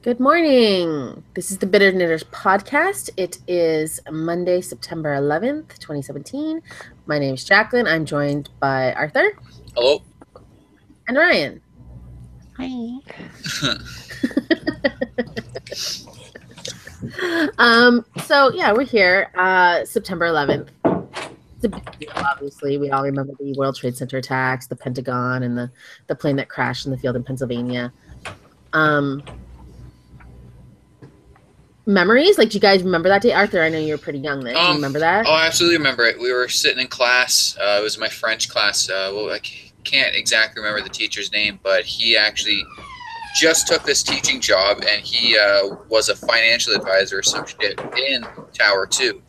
Good morning. This is the Bitter Knitters podcast. It is Monday, September 11th, 2017. My name is Jacqueline. I'm joined by Arthur. Hello. And Ryan. Hi. We're here. September 11th. It's a big deal, obviously. We all remember the World Trade Center attacks, the Pentagon, and the plane that crashed in the field in Pennsylvania. Memories? Like, do you guys remember that day? Arthur, I know you were pretty young then. Do you remember that? Oh, I absolutely remember it. We were sitting in class. It was my French class. I can't exactly remember the teacher's name, but he actually just took this teaching job, and he was a financial advisor or some shit in Tower 2.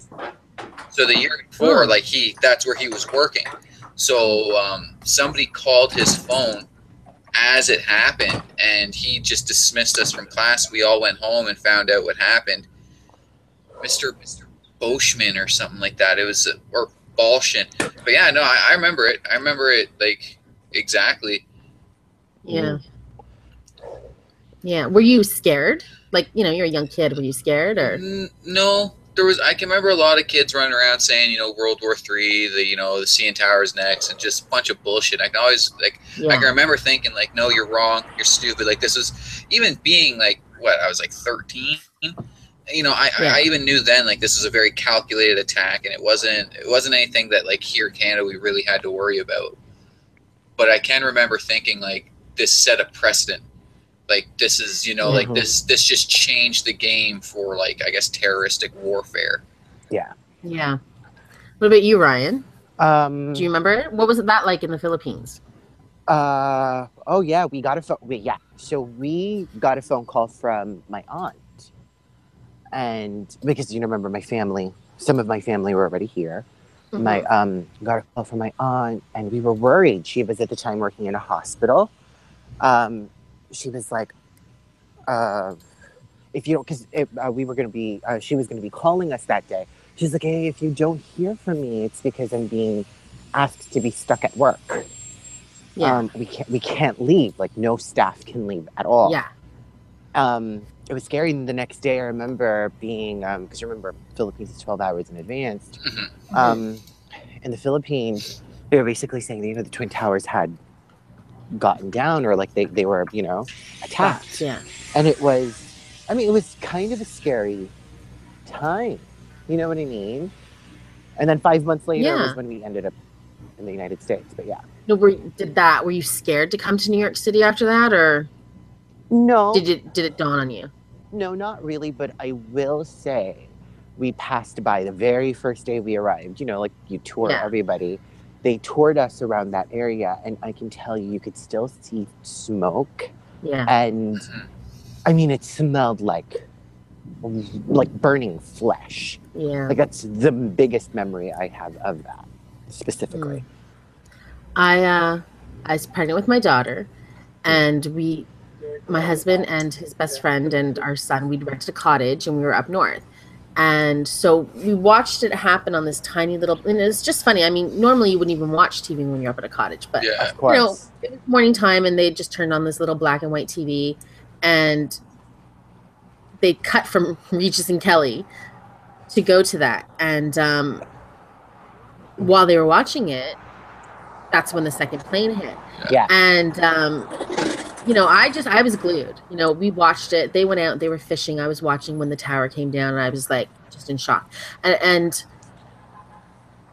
So the year before, that's where he was working. So somebody called his phone as it happened, and he just dismissed us from class. We all went home and found out what happened. Mr. Boschman or something like that. It was or Balshin. But yeah, no, I remember it. I remember it like exactly. Yeah. Yeah. Were you scared? Like, you're a young kid. Were you scared or? No. I can remember a lot of kids running around saying, World War III, the CN Tower's next, and just a bunch of bullshit. I can always I can remember thinking no, you're wrong, you're stupid. This was even being I was 13. I even knew then this was a very calculated attack, and it wasn't anything that here in Canada we really had to worry about. But I can remember thinking this set a precedent. This is this just changed the game for I guess terroristic warfare. Yeah. What about you, Ryan? Do you remember it? What was that like in the Philippines? Oh yeah, we got a phone. So we got a phone call from my aunt, and because remember some of my family were already here. Mm-hmm. My got a call from my aunt, and we were worried. She was at the time working in a hospital. She was like, if you don't, because we were going to be, she was going to be calling us that day. She's like, hey, if you don't hear from me, it's because I'm being asked to be stuck at work. Yeah. We can't leave. No staff can leave at all. Yeah. It was scary. The next day, I remember being, because remember, Philippines is 12 hours in advance. Mm-hmm. In the Philippines, they were basically saying that, the Twin Towers had gotten down, or they were attacked. Yeah. And it was kind of a scary time, you know what I mean? And then 5 months later was when we ended up in the United States. But yeah, no, were you scared to come to New York City after that, or no? Did it dawn on you? No, not really, but I will say we passed by the very first day we arrived, you tour everybody. They toured us around that area, and I can tell you could still see smoke. Yeah. And it smelled like burning flesh. Yeah. That's the biggest memory I have of that specifically. I was pregnant with my daughter, and my husband and his best friend and our son, we'd rented a cottage, and we were up north. And so we watched it happen on this tiny little, and it's just funny. Normally you wouldn't even watch TV when you're up at a cottage, but of course. It was morning time, and they just turned on this little black and white TV, and they cut from Regis and Kelly to go to that. And while they were watching it, that's when the second plane hit. Yeah. And I was glued. We watched it. They went out, they were fishing. I was watching when the tower came down, and I was just in shock. And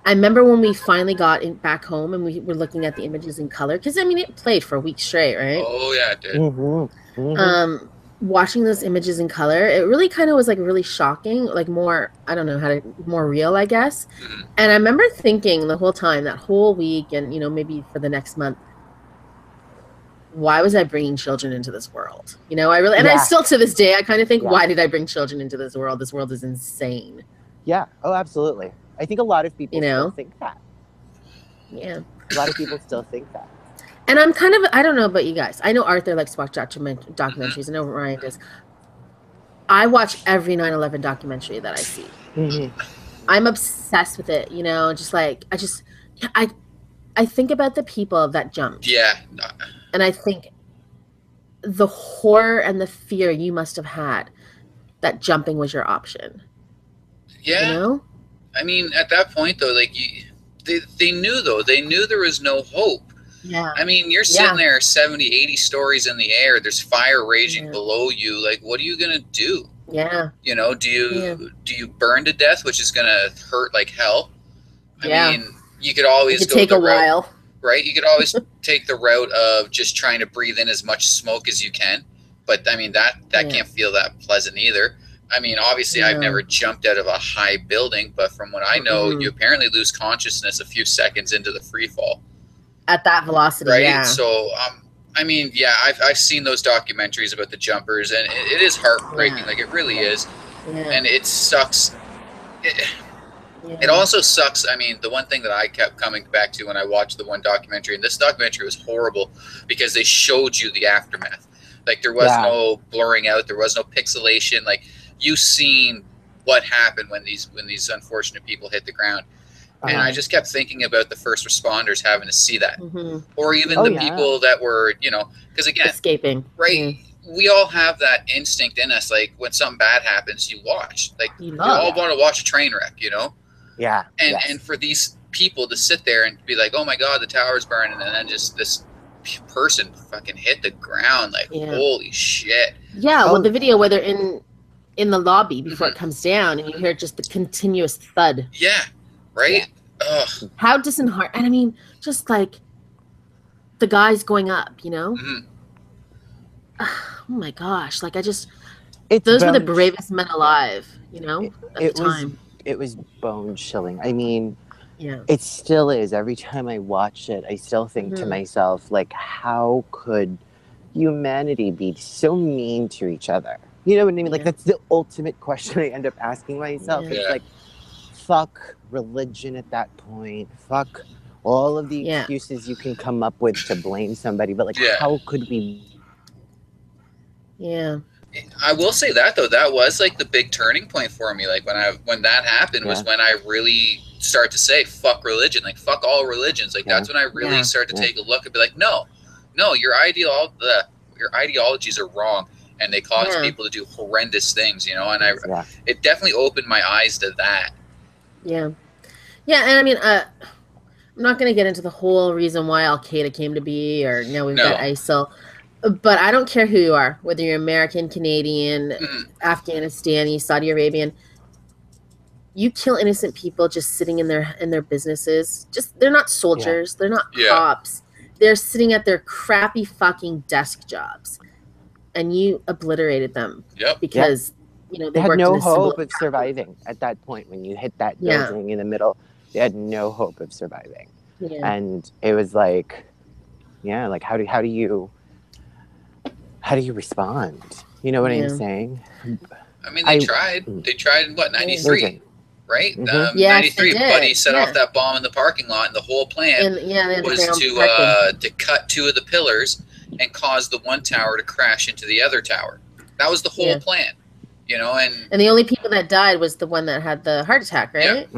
I remember when we finally got back home, and we were looking at the images in color, because it played for a week straight, right? Oh yeah, it did. Mm-hmm. Mm-hmm. Watching those images in color, it really kind of was really shocking, more, I don't know more real, I guess. Mm-hmm. And I remember thinking the whole time, that whole week, and maybe for the next month, why was I bringing children into this world? I still to this day, I kind of think, why did I bring children into this world? This world is insane. Yeah. Oh, absolutely. I think a lot of people still think that. Yeah. A lot of people still think that. And I'm kind of, I don't know about you guys. I know Arthur likes to watch documentaries. I know Ryan does. I watch every 9/11 documentary that I see. Mm-hmm. I'm obsessed with it. I think about the people that jumped. Yeah. And I think, the horror and the fear you must have had that jumping was your option. Yeah. You know? I mean, at that point, though, like, they knew, though. They knew there was no hope. Yeah. I mean, you're sitting there 70, 80 stories in the air. There's fire raging below you. Like, what are you going to do? Yeah. You know, do you burn to death, which is going to hurt like hell? I mean, you could always go take the a route, while. right? You could always take the route of just trying to breathe in as much smoke as you can. But, I mean, that can't feel that pleasant either. I mean, obviously, I've never jumped out of a high building, but from what I know, you apparently lose consciousness a few seconds into the free fall. At that velocity, right? So, I mean, yeah, I've seen those documentaries about the jumpers, and it is heartbreaking. Like, it really is. And it sucks. It also sucks. I mean, the one thing that I kept coming back to when I watched the one documentary, and this documentary was horrible because they showed you the aftermath. Like, there was no blurring out. There was no pixelation. Like, you seen what happened when these unfortunate people hit the ground. And I just kept thinking about the first responders having to see that. Or even the people that were, you know, because again, escaping. Right? We all have that instinct in us. Like, when something bad happens, you watch. Like, we all want to watch a train wreck, you know? Yeah. And for these people to sit there and be like, oh my God, the tower's burning. And then just this person fucking hit the ground. Like, holy shit. Yeah. Well, the video where they're in the lobby before it comes down and you hear just the continuous thud. Yeah. Right? Ugh. How disheartening. And I mean, just like the guys going up, you know? Oh my gosh. Like, those were the bravest men alive, you know, at the time. It was bone chilling. I mean, it still is. Every time I watch it, I still think to myself, like, how could humanity be so mean to each other? You know what I mean? Like, that's the ultimate question I end up asking myself. It's like, fuck religion at that point. Fuck all of the excuses you can come up with to blame somebody. But, like, how could we? Yeah. I will say that, though, that was like the big turning point for me. Like, when that happened was when I really start to say, fuck religion. Like, fuck all religions. Like, that's when I really start to take a look and be like, no, your ideologies are wrong. And they cause people to do horrendous things, you know? And it definitely opened my eyes to that. Yeah. Yeah, and I mean, I'm not going to get into the whole reason why Al-Qaeda came to be, or now we've got ISIL. But I don't care who you are, whether you're American, Canadian, Afghanistani, Saudi Arabian. You kill innocent people just sitting in their businesses. They're not soldiers. They're not cops. They're sitting at their crappy fucking desk jobs. And you obliterated them. Because, you know, they had no hope of surviving at that point. When you hit that building in the middle, they had no hope of surviving. And it was like, like, how do you respond? You know what I'm saying? I mean, they tried. They tried in what, 93? Right? 93. Buddy set off that bomb in the parking lot, and the whole plan was to cut two of the pillars and cause the one tower to crash into the other tower. That was the whole plan. You know, and the only people that died was the one that had the heart attack, right?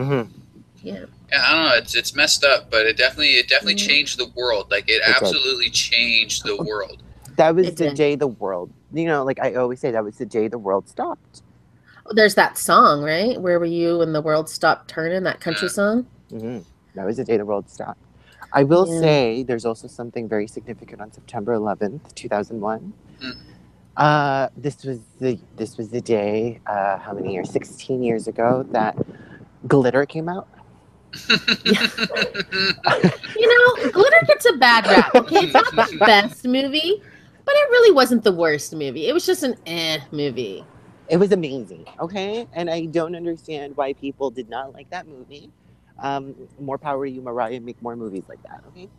Yeah, I don't know. It's messed up, but it definitely changed the world. Like, it absolutely changed the world. That was the day the world, you know, like I always say, that was the day the world stopped. There's that song, right? Where were you when the world stopped turning? That country song. That was the day the world stopped. I will say there's also something very significant on September 11th, 2001. This was the day, how many years? 16 years ago that Glitter came out. You know, Glitter gets a bad rap. Okay, it's not the best movie, but it really wasn't the worst movie. It was just an movie. It was amazing, okay? And I don't understand why people did not like that movie. More power to you, Mariah. Make more movies like that, okay?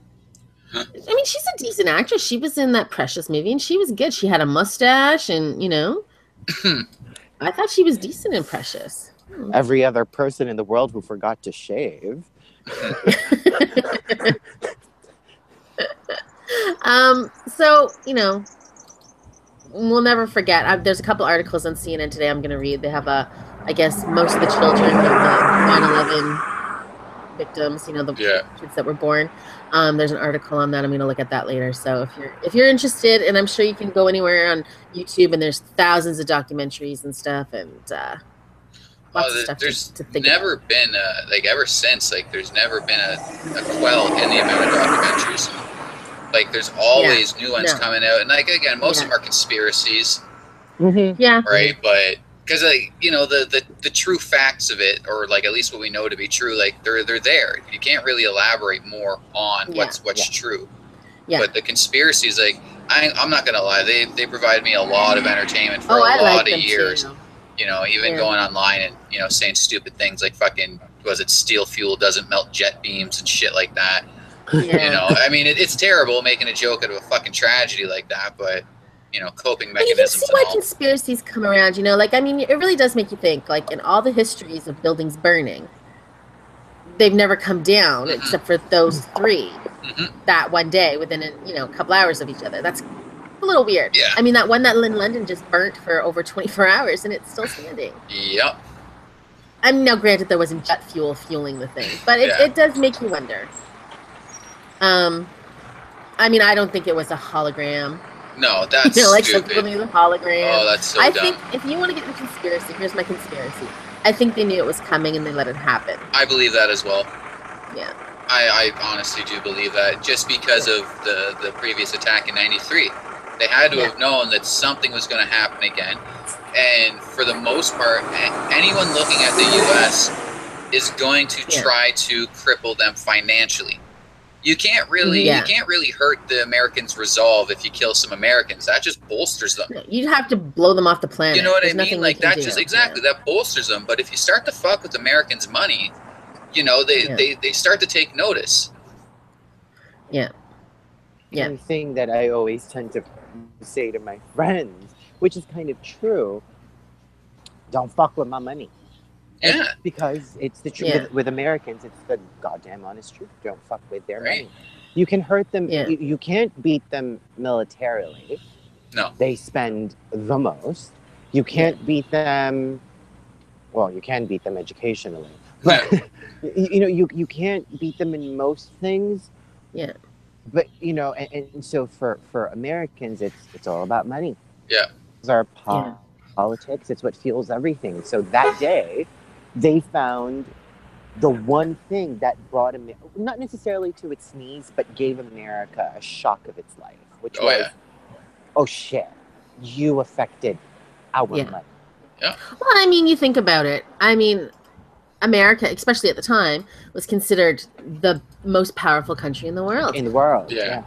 I mean, she's a decent actress. She was in that Precious movie, and she was good. She had a mustache, and, you know, I thought she was decent in Precious. Every other person in the world who forgot to shave. So, you know, we'll never forget. There's a couple articles on CNN today I'm going to read. They have I guess most of the children of the 9/11 victims, you know, the Yeah. kids that were born. There's an article on that. I'm going to look at that later. So if you're interested, and I'm sure you can go anywhere on YouTube, and there's thousands of documentaries and stuff, and lots of stuff There's to think never about. been like ever since, like there's never been a quell in the amount of documentaries. Like there's always new ones coming out, and like again, most of them are conspiracies, Yeah. right? But because like you know the true facts of it, or like at least what we know to be true, like they're there. You can't really elaborate more on what's true. Yeah. But the conspiracies, like I'm not gonna lie, they provide me a lot of entertainment for a lot of years. Too. You know, even going online and, you know, saying stupid things like fucking, was it steel fuel doesn't melt jet beams and shit like that. Yeah. You know, I mean, it's terrible making a joke out of a fucking tragedy like that, but, you know, coping mechanisms. You can see why conspiracies come around, you know, like, I mean, it really does make you think, like, in all the histories of buildings burning, they've never come down except for those three that one day within, a couple hours of each other. That's a little weird. Yeah. I mean, that one that in London just burnt for over 24 hours and it's still standing. Yep. I mean, now granted, there wasn't jet fuel fueling the thing, but it does make you wonder. I mean, I don't think it was a hologram. No, that's like stupid. some people think it was a hologram. Oh, that's so dumb. I think if you want to get the conspiracy, here's my conspiracy. I think they knew it was coming and they let it happen. I believe that as well. Yeah. I honestly do believe that, just because of the previous attack in '93. They had to have known that something was going to happen again. And for the most part, anyone looking at the U.S. is going to try to cripple them financially. You can't really hurt the Americans' resolve if you kill some Americans. That just bolsters them. You'd have to blow them off the planet. You know what I mean? Like that just that bolsters them. But if you start to fuck with Americans' money, you know, they start to take notice. Yeah. Yeah. The thing that I always tend to say to my friends, which is kind of true, don't fuck with my money. Yeah. Because it's the truth. With Americans, it's the goddamn honest truth. Don't fuck with their money. You can hurt them. You can't beat them militarily. No. They spend the most. You can't beat them. Well, you can beat them educationally. But, you can't beat them in most things. Yeah. But, and so for Americans, it's all about money. Yeah. It's our politics. It's what fuels everything. So that day, they found the one thing that brought America, not necessarily to its knees, but gave America a shock of its life, which was, oh shit, you affected our money. Yeah. Well, I mean, you think about it. I mean, America, especially at the time, was considered the most powerful country in the world. Yeah.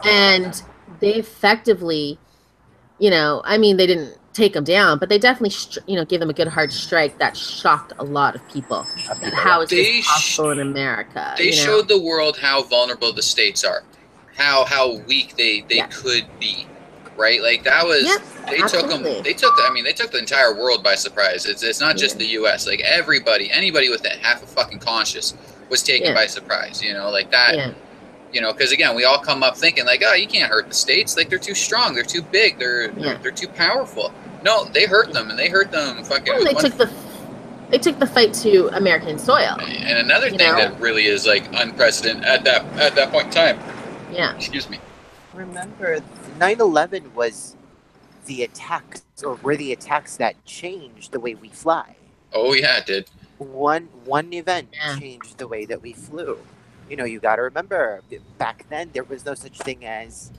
And they effectively, I mean, they didn't take them down, but they definitely, gave them a good hard strike that shocked a lot of people. How is this possible in America? They showed the world how vulnerable the states are, how weak they could be, right? Like that was they took the entire world by surprise. It's not just the U.S. Like anybody with half a fucking conscience was taken by surprise. Like that. Yeah. Because again, we all come up thinking like, oh, you can't hurt the states. Like they're too strong, they're too big, they're too powerful. No, they hurt them, and they hurt them fucking. Well, they took the fight to American soil. And another thing that really is like unprecedented at that point in time. Yeah. Excuse me. Remember, 9/11 was the attacks, or were the attacks that changed the way we fly. Oh yeah, it did. One event changed the way that we flew. You got to remember, back then there was no such thing as,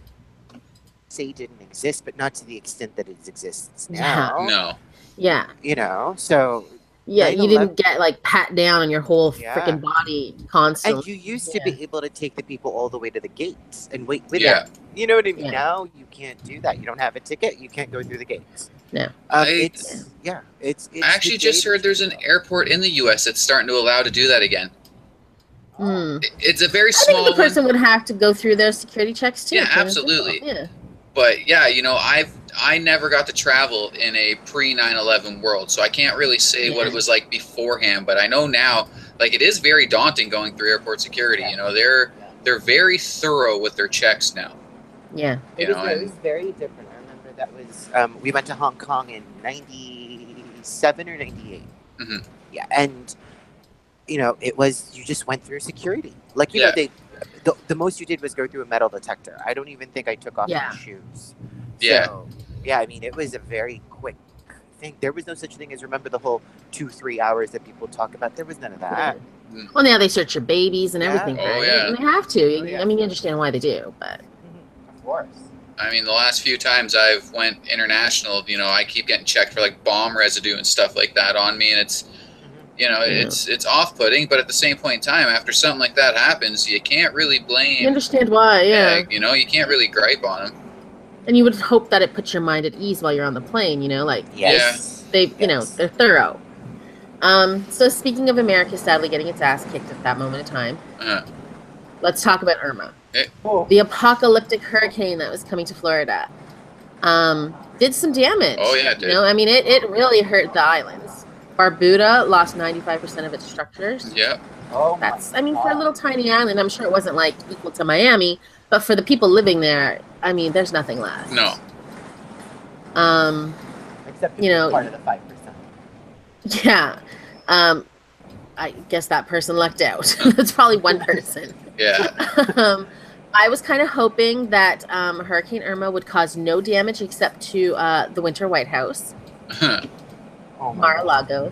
say, didn't exist, but not to the extent that it exists now. No. Yeah. So. Yeah, you didn't get like pat down on your whole freaking body constantly. And you used to be able to take the people all the way to the gates and wait with them. You know what I mean? Now you can't do that. You don't have a ticket. You can't go through the gates. No. It's I actually just heard there's an airport in the U.S. that's starting to allow to do that again. It's a very small. I think the person would have to go through their security checks too. Yeah, absolutely. Yeah. But I never got to travel in a pre 9/11 world, so I can't really say what it was like beforehand. But I know now, like it is very daunting going through airport security. They're very thorough with their checks now. Yeah. It was very different. I remember that was we went to Hong Kong in '97 or '98. Mm-hmm. Yeah, and you know, it was, you just went through security. Like, you Yeah. know, the most you did was go through a metal detector. I don't even think I took off Yeah. my shoes. Yeah. So, yeah, I mean, it was a very quick thing. There was no such thing as, remember the whole 2-3 hours that people talk about? There was none of that. Well, now they search your babies and Yeah. everything, Oh, right? yeah. And they have to. Oh, yeah. I mean, you understand why they do, but Of course. I mean, the last few times I've went international, you know, I keep getting checked for like bomb residue and stuff like that on me, and it's, you know, Yeah. it's off-putting. But at the same point in time, after something like that happens, you can't really blame. you understand why, yeah. You know, you can't really gripe on them. And you would hope that it puts your mind at ease while you're on the plane, you know, like Yes. they, you know, Yes. they're thorough. So speaking of America sadly getting its ass kicked at that moment in time, let's talk about Irma. Oh. The apocalyptic hurricane that was coming to Florida. Did some damage. Oh, yeah, it did. You know, I mean, it really hurt the islands. Barbuda lost 95% of its structures. Yep. Oh, That's, I mean, for a little tiny island, I'm sure it wasn't like equal to Miami, but for the people living there, I mean, there's nothing left. No. Except you know, part of the 5%. Yeah. I guess that person lucked out. That's probably one person. Yeah. I was kind of hoping that Hurricane Irma would cause no damage except to the Winter White House, Oh, Mar-a-Lago.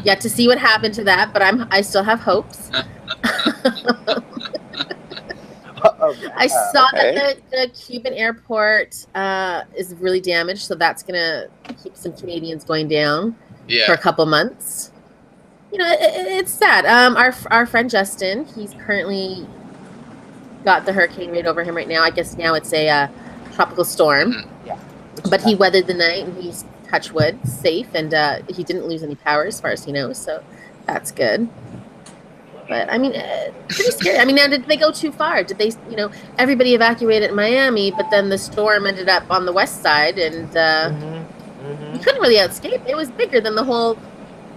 Yet to see what happened to that, but I still have hopes. I saw that the Cuban airport is really damaged, so that's gonna keep some Canadians going down for a Yeah. couple months. You know, it's sad. Our friend Justin, he's currently got the hurricane right over him right now. I guess now it's a tropical storm, Yeah. but he weathered the night and he's, touch wood, safe, and he didn't lose any power as far as he knows, so that's good. But I mean, pretty scary. I mean, now did they go too far? Did they, you know, everybody evacuated Miami, but then the storm ended up on the west side, and you couldn't really escape. It was bigger than the whole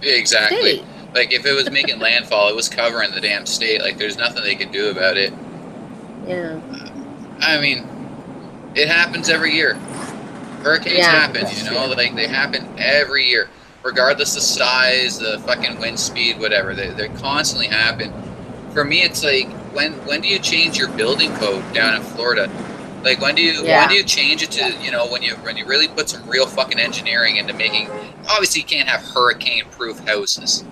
Exactly. state. Like, if it was making landfall, it was covering the damn state. Like, there's nothing they could do about it. Yeah. I mean, it happens every year. Hurricanes Yeah, happen, that's you know? Like, they happen every year. Regardless of size, the fucking wind speed, whatever. They constantly happen. For me, it's like, when do you change your building code down in Florida? Like, when do you change it to, you know, when you really put some real fucking engineering into making, obviously you can't have hurricane-proof houses.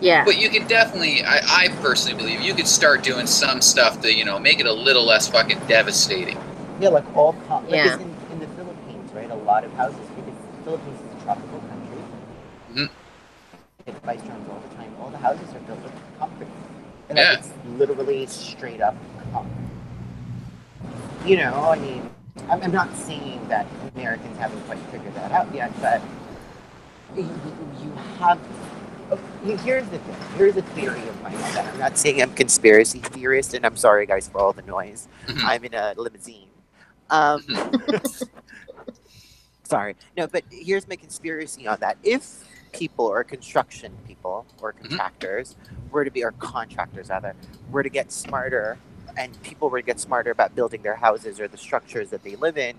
Yeah. But you can definitely, I personally believe, you could start doing some stuff to, you know, make it a little less fucking devastating. Yeah, like all like Yeah. it's in the Philippines, right? A lot of houses, because the Philippines is a tropical country. Mhm. It's by storms all the time. All the houses are built with concrete. And Yeah. like, it's literally straight up concrete. You know, I mean, I'm not saying that Americans haven't quite figured that out yet, but you have. Here's the thing. Here's a theory of mine on that. I'm not saying I'm conspiracy theorist, and I'm sorry, guys, for all the noise. Mhm. I'm in a limousine. Sorry. No, but here's my conspiracy on that. If people or construction people or contractors were to be, or contractors rather, were to get smarter, and people were to get smarter about building their houses or the structures that they live in,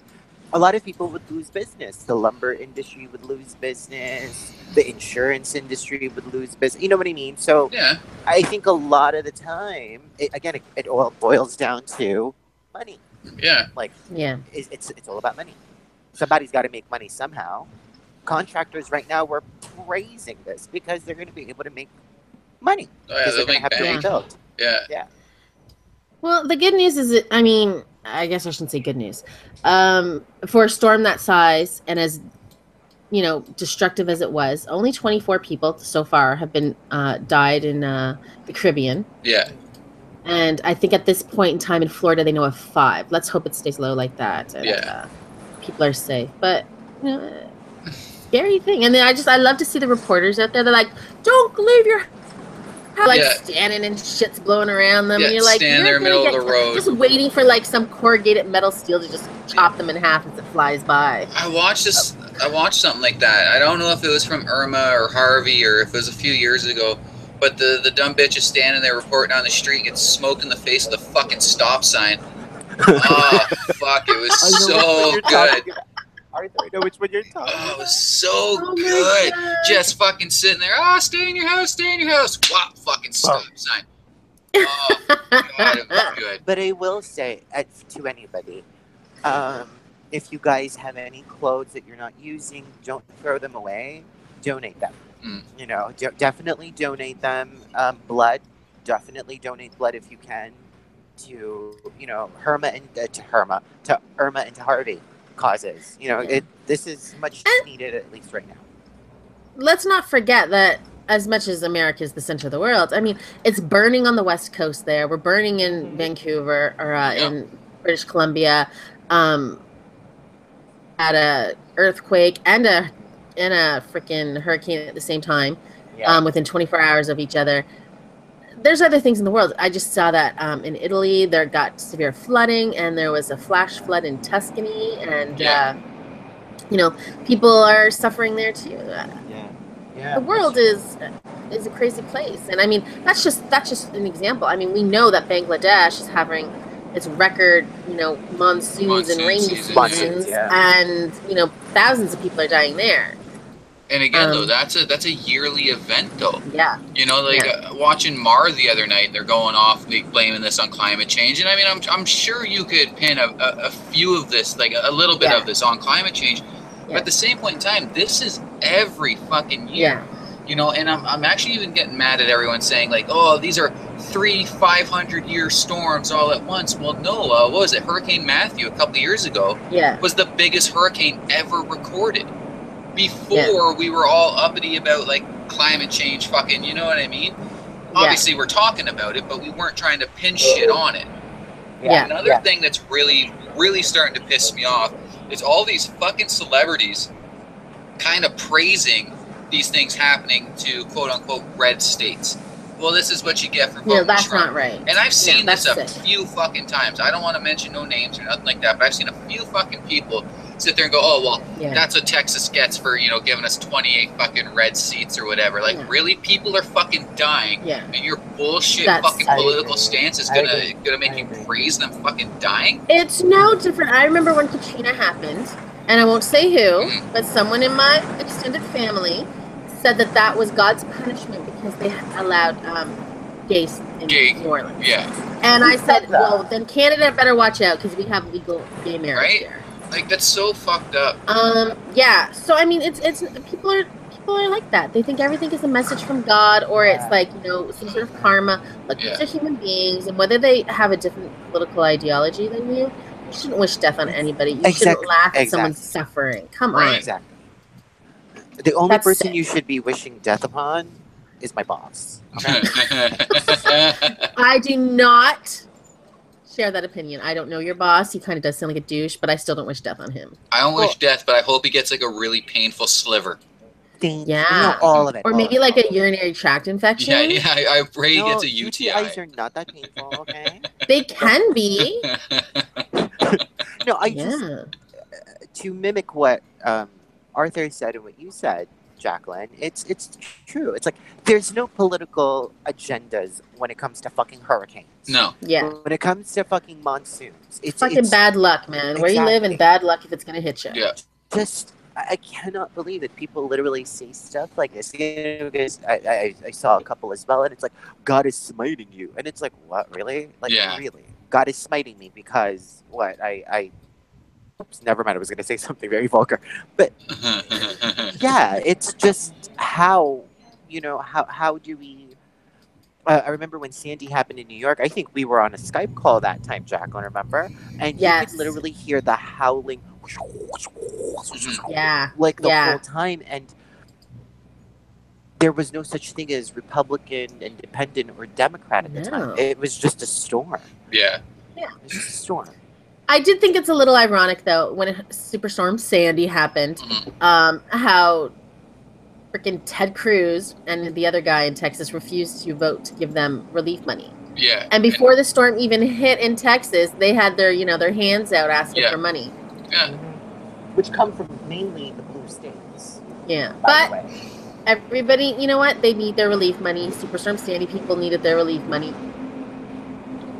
a lot of people would lose business. The lumber industry would lose business. The insurance industry would lose business. You know what I mean? So Yeah. I think a lot of the time, it all boils down to money. Yeah. Like, Yeah. it's all about money. Somebody's got to make money somehow. Contractors right now were praising this because they're going to be able to make money. Oh, yeah, Because they'll they're going to make have to bank. rebuild. Yeah. Well, the good news is that, I mean, I guess I shouldn't say good news. For a storm that size and as, you know, destructive as it was, only 24 people so far have been died in the Caribbean. Yeah. And I think at this point in time in Florida, they know of 5. Let's hope it stays low like that. And, Yeah. people are safe. But, you know, scary thing. And then I love to see the reporters out there. They're like, don't leave your house. Like, Yeah. standing and shit's blowing around them. Yeah, and you're like, stand you're there gonna middle of get the road. just waiting for like some corrugated metal steel to just chop them in half as it flies by. I watched something like that. I don't know if it was from Irma or Harvey or if it was a few years ago, but the dumb bitch is standing there reporting on the street, gets smoked in the face with a fucking stop sign. Oh, fuck, it was so good. Arthur, I know which one you're talking Oh, it about. was so Oh my good. God. Just fucking sitting there. Oh, stay in your house. Stay in your house. Whop, fucking stop sign. Oh, God, it was good. But I will say to anybody, if you guys have any clothes that you're not using, don't throw them away. Donate them. Mm. You know, definitely donate them. Blood, definitely donate blood if you can to, you know, Irma and to Harvey causes. You know, Yeah. this is much needed, at least right now. Let's not forget that as much as America is the center of the world, I mean, it's burning on the West Coast there. We're burning in Vancouver or in British Columbia. Had a earthquake and a freaking hurricane at the same time, within 24 hours of each other. There's other things in the world. I just saw that in Italy there got severe flooding, and there was a flash flood in Tuscany, and you know, people are suffering there too. The world is a crazy place, and I mean that's just an example. I mean, we know that Bangladesh is having its record, you know, monsoons and rainy seasons, and you know, thousands of people are dying there. And again, though, that's a yearly event, though. Yeah. You know, like watching Mar the other night, they're going off blaming this on climate change, and I mean, I'm sure you could pin a few of this, like a little bit of this on climate change. But at the same point in time, this is every fucking year. You know, and I'm actually even getting mad at everyone saying like, oh, these are 3 500-year storms all at once. Well, no, what was it? Hurricane Matthew a couple of years ago was the biggest hurricane ever recorded. Before we were all uppity about like climate change, fucking, you know what I mean? Obviously, we're talking about it, but we weren't trying to pin shit on it. Another thing that's really, really starting to piss me off is all these fucking celebrities kind of praising these things happening to quote unquote red states. Well, this is what you get for voting that's Trump. not right. And I've seen this a few fucking times. I don't want to mention no names or nothing like that, but I've seen a few fucking people sit there and go, oh, well, that's what Texas gets for, you know, giving us 28 fucking red seats or whatever. Like, really? People are fucking dying. And your bullshit fucking political stance is gonna make you praise them fucking dying? It's no different. I remember when Katrina happened, and I won't say who, but someone in my extended family said that was God's punishment because they allowed gays in New Orleans. And I said, well, then Canada better watch out because we have legal gay marriage here. Like, that's so fucked up. So I mean, it's people are like that. They think everything is a message from God, or it's like, you know, some sort of karma. Like, these are human beings, and whether they have a different political ideology than you shouldn't wish death on anybody. You shouldn't laugh at someone's suffering. Come on. Exactly. The only person you should be wishing death upon is my boss. Okay? I do not share that opinion. I don't know your boss. He kind of does sound like a douche, but I still don't wish death on him. I don't wish death, but I hope he gets like a really painful sliver. Not all of it. Or maybe like a urinary tract infection. I pray he gets a UTI. UTIs are not that painful, okay? They can be. No, I just to mimic what Arthur said and what you said, Jacqueline, it's true. It's like there's no political agendas when it comes to fucking hurricanes. No. Yeah. When it comes to fucking monsoons, it's fucking bad luck, man. Where you live in bad luck if it's gonna hit you. Yeah. Just I cannot believe that people literally say stuff like this. You know, because I saw a couple as well, and it's like God is smiting you, and it's like, what, really? Like, really? God is smiting me because what? Oops, never mind. I was going to say something very vulgar, but yeah, it's just how, you know, how do we? I remember when Sandy happened in New York. I think we were on a Skype call that time, Jacqueline. Remember? And you could literally hear the howling, like the whole time, and there was no such thing as Republican, Independent, or Democrat at the time. It was just a storm. Yeah. It was just a storm. I did think it's a little ironic, though, when Superstorm Sandy happened, how freaking Ted Cruz and the other guy in Texas refused to vote to give them relief money. Yeah. And before the storm even hit in Texas, they had their, you know, their hands out asking for money. Yeah. Which come from mainly the blue states. Yeah. But everybody, you know what? They need their relief money. Superstorm Sandy people needed their relief money.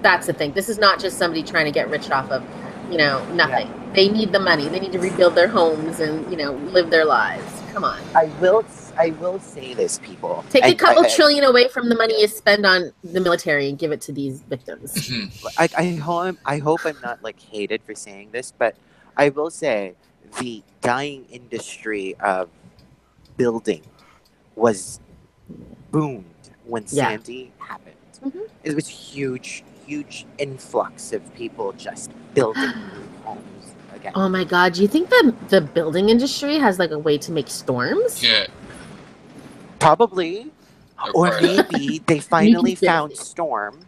That's the thing. This is not just somebody trying to get rich off of, you know, nothing. they need the money. They need to rebuild their homes and, you know, live their lives. Come on. I will say this, people. Take a couple trillion away from the money you spend on the military and give it to these victims. I hope I'm not like hated for saying this, but I will say the dying industry of building was boomed when Sandy happened. Mm-hmm. It was huge influx of people just building new homes again. Oh my God! Do you think the building industry has like a way to make storms? Yeah. Probably. Or maybe they finally found Storm,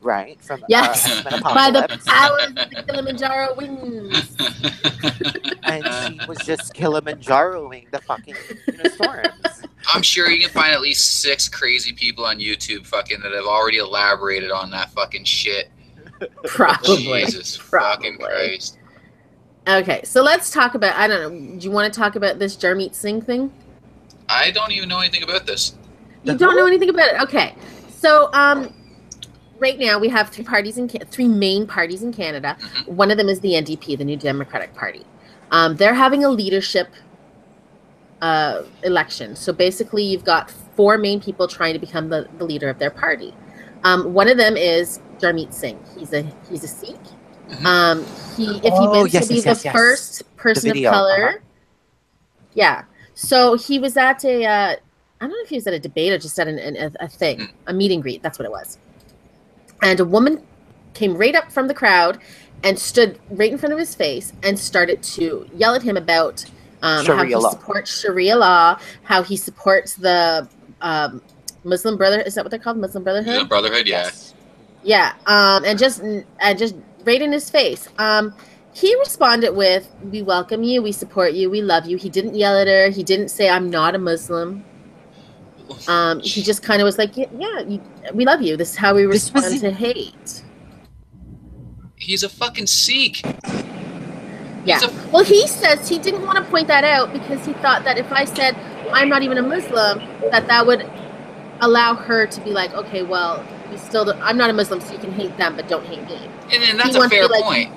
right? From yes, by the power of the Kilimanjaro winds. And she was just Kilimanjaroing the fucking storms. I'm sure you can find at least 6 crazy people on YouTube fucking that have already elaborated on that fucking shit. Probably. Jesus fucking Christ. Okay, so let's talk about, I don't know, do you want to talk about this Jarmeet Singh thing? I don't even know anything about this. You don't know anything about it? Okay. So, right now we have 3 main parties in Canada. Mm-hmm. One of them is the NDP, the New Democratic Party. They're having a leadership election. So basically you've got 4 main people trying to become the leader of their party. One of them is Jarmeet Singh. He's a Sikh. Mm-hmm. If he wins, he'll be the first person of color. Yeah. So he was at I don't know if he was at a debate or just at a thing, a meet and greet. That's what it was. And a woman came right up from the crowd and stood right in front of his face and started to yell at him about how he supports Sharia law, how he supports the Muslim Brotherhood. Is that what they're called? Muslim Brotherhood? Yeah, Brotherhood, yeah. Yeah, and just right in his face. He responded with, "We welcome you, we support you, we love you." He didn't yell at her. He didn't say, "I'm not a Muslim." He just kind of was like, we love you. This is how we respond to hate. He's a fucking Sikh. Yeah. Well, he says he didn't want to point that out because he thought that if I said I'm not even a Muslim, that would allow her to be like, okay, well, I'm not a Muslim, so you can hate them, but don't hate me. And that's a fair point.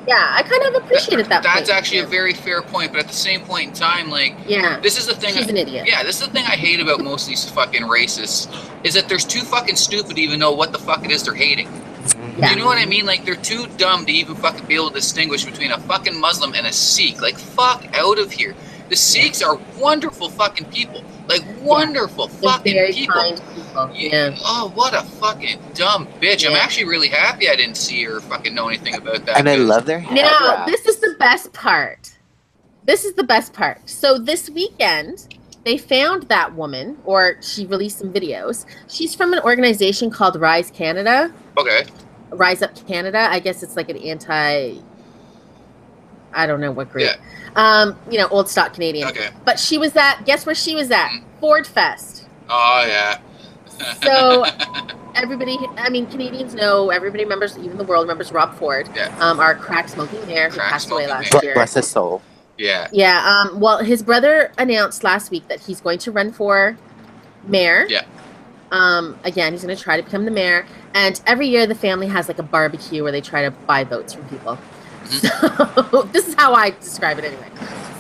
Yeah, I kind of appreciated that. That's actually a very fair point, but at the same point in time, like, this is the thing. He's an idiot. Yeah, this is the thing I hate about most of these fucking racists, is that they're too fucking stupid to even know what the fuck it is they're hating. Yeah. You know what I mean? Like, they're too dumb to even fucking be able to distinguish between a fucking Muslim and a Sikh. Like, fuck out of here. The Sikhs are wonderful fucking people. Like, wonderful fucking very people. Kind people. Yeah. Oh, what a fucking dumb bitch. Yeah. I'm actually really happy I didn't see her fucking know anything about that. And I love their hair. Now, this is the best part. So this weekend, they found that woman, or she released some videos. She's from an organization called Rise Canada. Okay. Rise Up Canada. I guess it's like an I don't know what group. Yeah. Old stock Canadian. Okay. But she was guess where she was at? Ford Fest. Oh, yeah. So everybody, Canadians know, everybody remembers, even the world remembers Rob Ford. Yeah. Our crack smoking mayor who passed away last year. Bless his soul. Yeah. Yeah. Well, his brother announced last week that he's going to run for mayor. Yeah. Again, he's going to try to become the mayor. And every year the family has like a barbecue where they try to buy votes from people. Mm-hmm. So this is how I describe it anyway.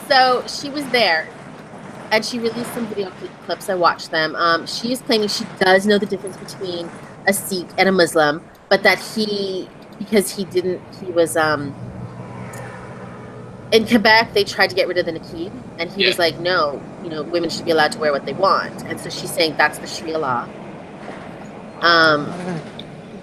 So she was there and she released some video clips. I watched them. She is claiming she does know the difference between a Sikh and a Muslim, but that he was in Quebec, they tried to get rid of the niqab, and he was like, no, women should be allowed to wear what they want. And so she's saying that's the Sharia law.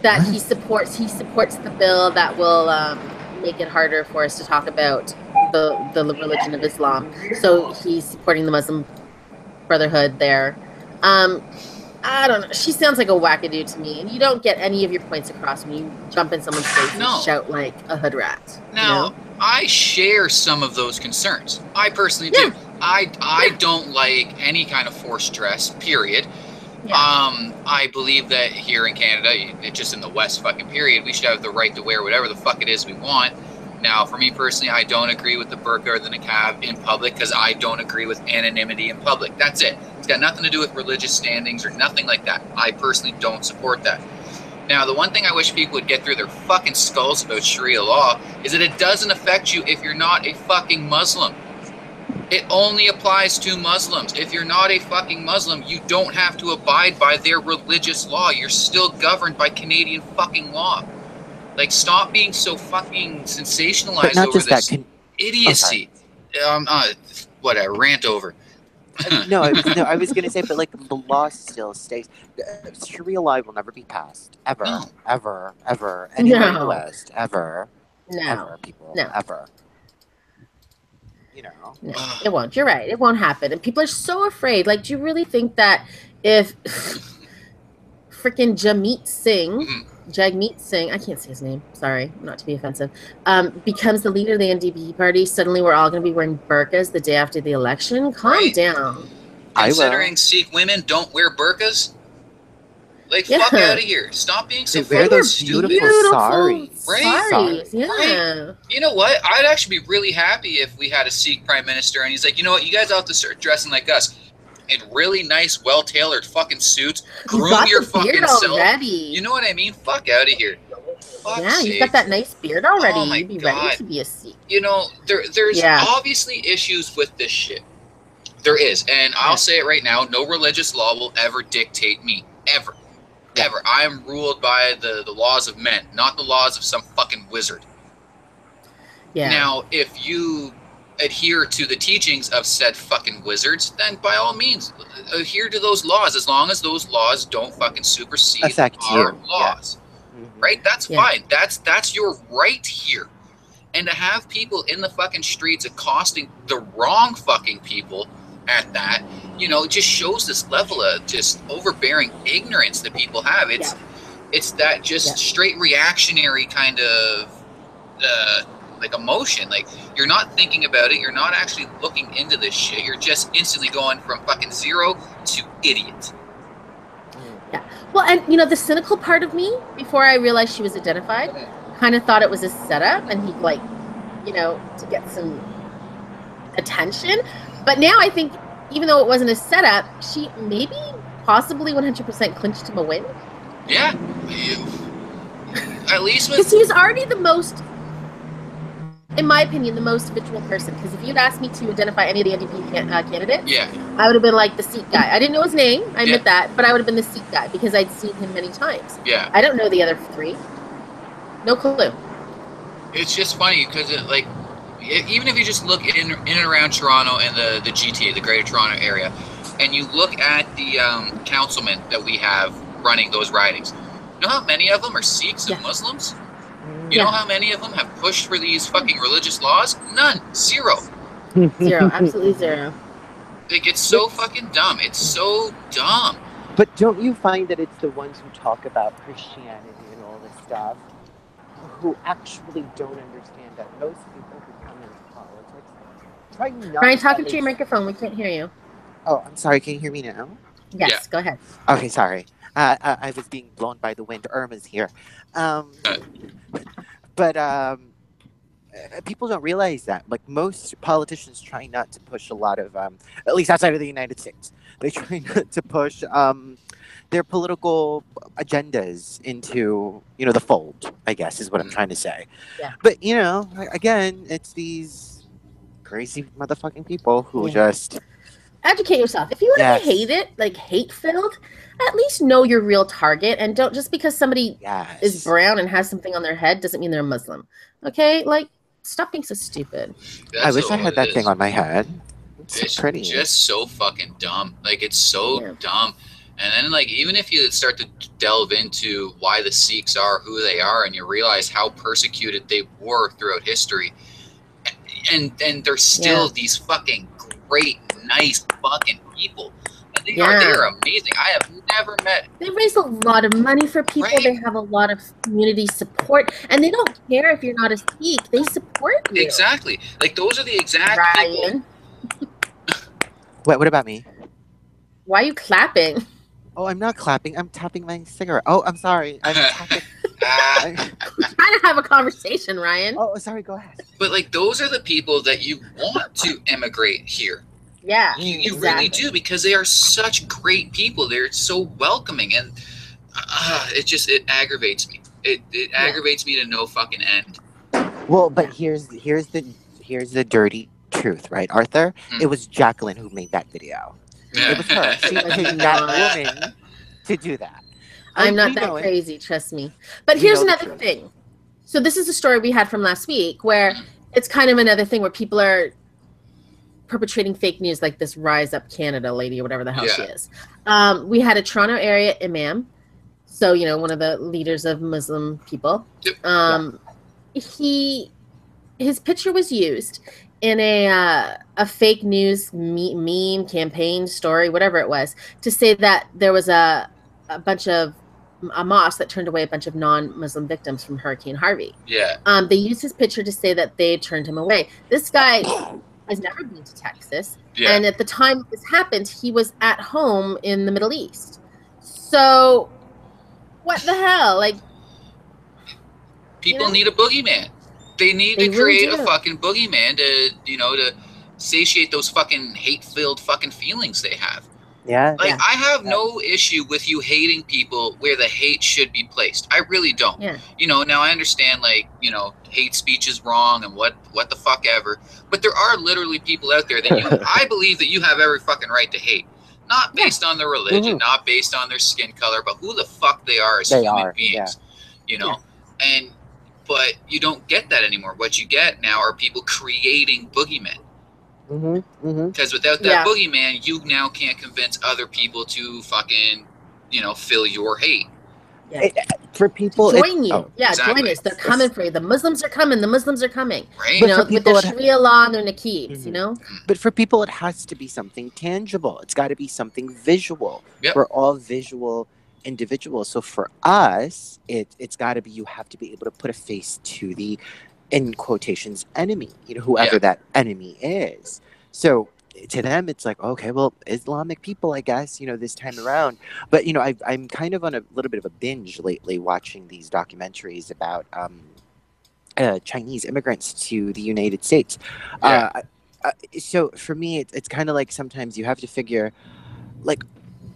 That he supports the bill that will make it harder for us to talk about the religion of Islam. So he's supporting the Muslim Brotherhood there. I don't know. She sounds like a wackadoo to me, and you don't get any of your points across when you jump in someone's face and shout like a hood rat. Now, I share some of those concerns. I personally do. I don't like any kind of forced dress, period. Yeah. I believe that here in Canada, just in the West fucking period, we should have the right to wear whatever the fuck it is we want. Now, for me personally, I don't agree with the burqa or the niqab in public because I don't agree with anonymity in public. That's it. It's got nothing to do with religious standings or nothing like that. I personally don't support that. Now, the one thing I wish people would get through their fucking skulls about Sharia law is that it doesn't affect you if you're not a fucking Muslim. It only applies to Muslims. If you're not a fucking Muslim, you don't have to abide by their religious law. You're still governed by Canadian fucking law. Like, stop being so fucking sensationalized over this idiocy. Whatever, rant over. No, I was going to say, but like the law still stays. Sharia law will never be passed. Ever. No. Ever. Anywhere in the No. West. Ever. No. Ever, people. No. Ever. You know. No, it won't. You're right. It won't happen. And people are so afraid. Like, do you really think that if freaking Jagmeet Singh, I can't say his name, sorry, not to be offensive, becomes the leader of the NDP party, suddenly we're all going to be wearing burqas the day after the election? Calm down. Considering Sikh women don't wear burqas? Like, fuck out of here. Stop being so wear fucking those stupid. beautiful saris. Right? Saris, yeah. Right. You know what? I'd actually be really happy if we had a Sikh prime minister and he's like, you know what? You guys have to start dressing like us in really nice, well-tailored fucking suits. Groom your fucking self. Already. You know what I mean? Fuck out of here. Yeah, you've got that nice beard already. Oh my You'd be God. ready to be a Sikh. You know, there's obviously issues with this shit. There is. And I'll say it right now. No religious law will ever dictate me. Ever. Ever. I am ruled by the laws of men, not the laws of some fucking wizard. Yeah. Now, if you adhere to the teachings of said fucking wizards, then by all means, adhere to those laws, as long as those laws don't fucking supersede our laws. Yeah. Right? That's fine. That's your right here. And to have people in the fucking streets accosting the wrong fucking people at that, you know, just shows this level of just overbearing ignorance that people have. It's that just straight reactionary kind of like emotion. Like, you're not thinking about it, you're not actually looking into this shit, you're just instantly going from fucking zero to idiot. Yeah. Well, and you know, the cynical part of me, before I realized she was identified, kind of thought it was a setup and he'd, like, you know, to get some attention. But now I think, even though it wasn't a setup, she maybe possibly 100% clinched him a win. Yeah. At least with... Because he was already the most, in my opinion, the most habitual person. Because if you'd asked me to identify any of the NDP candidates, I would have been like the Sikh guy. I didn't know his name, I admit that, but I would have been the Sikh guy because I'd seen him many times. Yeah. I don't know the other three. No clue. It's just funny because, like, even if you just look in and around Toronto and the GTA, the Greater Toronto area, and you look at the councilmen that we have running those ridings, you know how many of them are Sikhs and Muslims? You know how many of them have pushed for these fucking religious laws? None. Zero. Zero. Absolutely zero. Like, it's so fucking dumb. It's so dumb. But don't you find that it's the ones who talk about Christianity and all this stuff who actually don't understand that most people who come into politics try not... Ryan, talk into your microphone. We can't hear you. Oh, I'm sorry. Can you hear me now? Yes, go ahead. Okay, sorry. I was being blown by the wind. Irma's here. But people don't realize that. Like, most politicians try not to push a lot of, at least outside of the United States, they try not to push their political agendas into, you know, the fold, I guess is what I'm trying to say. Yeah. But, you know, again, it's these crazy motherfucking people who just... Educate yourself. If you want to hate it, like hate-filled, at least know your real target, and don't, just because somebody is brown and has something on their head doesn't mean they're a Muslim. Okay? Like, stop being so stupid. I wish I had that thing on my head. It's pretty. Just so fucking dumb. Like, it's so dumb. And then, like, even if you start to delve into why the Sikhs are who they are, and you realize how persecuted they were throughout history, and they're still these fucking great, nice fucking people. And they're amazing. I have never met... They raise a lot of money for people. Right. They have a lot of community support. And they don't care if you're not a Sikh. They support you. Exactly. Like, those are the exact Ryan. people... What about me? Why are you clapping? Oh, I'm not clapping. I'm tapping my cigarette. Oh, I'm sorry. I'm tapping... I'm trying to have a conversation, Ryan. Oh, sorry. Go ahead. But, like, those are the people that you want to emigrate here. Yeah, you really do, because they are such great people. They're so welcoming, and it aggravates me. It aggravates me to no fucking end. Well, but here's the dirty truth, right, Arthur? It was Jacqueline who made that video. It was her. She was that woman to do that. I'm not that crazy, trust me. But here's another thing. So this is a story we had from last week where it's kind of another thing where people are perpetrating fake news, like this Rise Up Canada lady or whatever the hell she is. We had a Toronto area imam, so one of the leaders of Muslim people. His picture was used in a fake news meme campaign story, whatever it was, to say that there was a mosque that turned away a bunch of non-Muslim victims from Hurricane Harvey. Yeah. They used his picture to say that they turned him away. This guy has never been to Texas. Yeah. And at the time this happened, he was at home in the Middle East. So what the hell? Like, people need a boogeyman. They need to create a fucking boogeyman to satiate those fucking hate-filled fucking feelings they have. Yeah. Like, I have no issue with you hating people where the hate should be placed. I really don't. Yeah. Now I understand, hate speech is wrong and what the fuck ever. But there are literally people out there that I believe that you have every fucking right to hate. Not based on their religion, not based on their skin color, but who the fuck they are as human beings. But you don't get that anymore. What you get now are people creating boogeymen. Because without that boogeyman, you now can't convince other people to fucking, fill your hate. Yeah. For people, join you. Join us. They're coming for you. The Muslims are coming. Right. With their Sharia law and their Nakibs, But for people, it has to be something tangible. It's got to be something visual. Yep. We're all visual individuals. So for us, it's got to be, you have to be able to put a face to the, in quotations, enemy, whoever that enemy is. So to them, it's like, okay, well, Islamic people, I guess, this time around. But, I'm kind of on a little bit of a binge lately watching these documentaries about Chinese immigrants to the United States. So for me, it's kind of like sometimes you have to figure, like,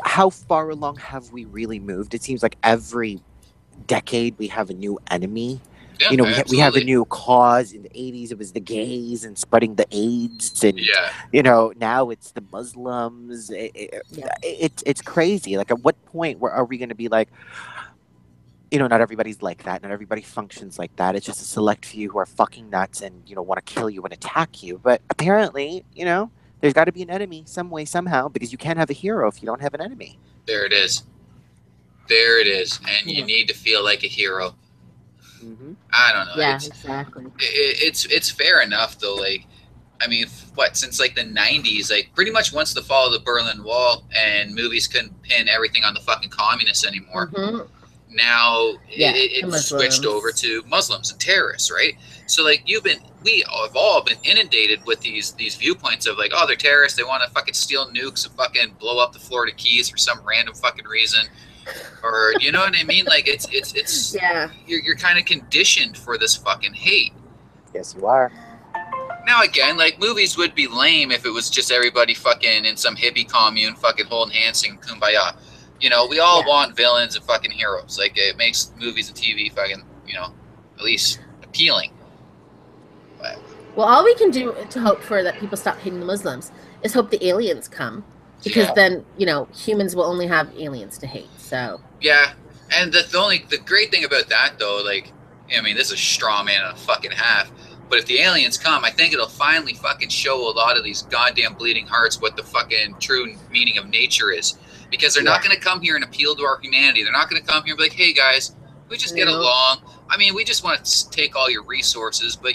how far along have we really moved? It seems like every decade we have a new enemy. Yeah, we have a new cause. In the 80s, it was the gays and spreading the AIDS. And, now it's the Muslims. It's crazy. Like, at what point are we going to be like, not everybody's like that. Not everybody functions like that. It's just a select few who are fucking nuts and, want to kill you and attack you. But apparently, there's got to be an enemy some way, somehow, because you can't have a hero if you don't have an enemy. There it is. And you need to feel like a hero. I don't know. Yeah, exactly. It's fair enough, though. Like, I mean, since like the 90s, like pretty much once the fall of the Berlin Wall and movies couldn't pin everything on the fucking communists anymore. Now it's switched over to Muslims and terrorists, right? So like we have all been inundated with these viewpoints of like, oh, they're terrorists, they want to fucking steal nukes and fucking blow up the Florida Keys for some random fucking reason, or you know what I mean? Like it's you're kind of conditioned for this fucking hate. Yes, you are. Now again, like movies would be lame if it was just everybody fucking in some hippie commune fucking holding hands singing Kumbaya. We all want villains and fucking heroes. Like, it makes movies and TV fucking, at least appealing. But, well, all we can do to hope for that people stop hating the Muslims is hope the aliens come. Because then, humans will only have aliens to hate, so. Yeah, and the great thing about that, though, like, I mean, this is a straw man and a fucking half, but if the aliens come, I think it'll finally fucking show a lot of these goddamn bleeding hearts what the fucking true meaning of nature is. Because they're not going to come here and appeal to our humanity. They're not going to come here and be like, hey, guys, we just get along. I mean, we just want to take all your resources, but,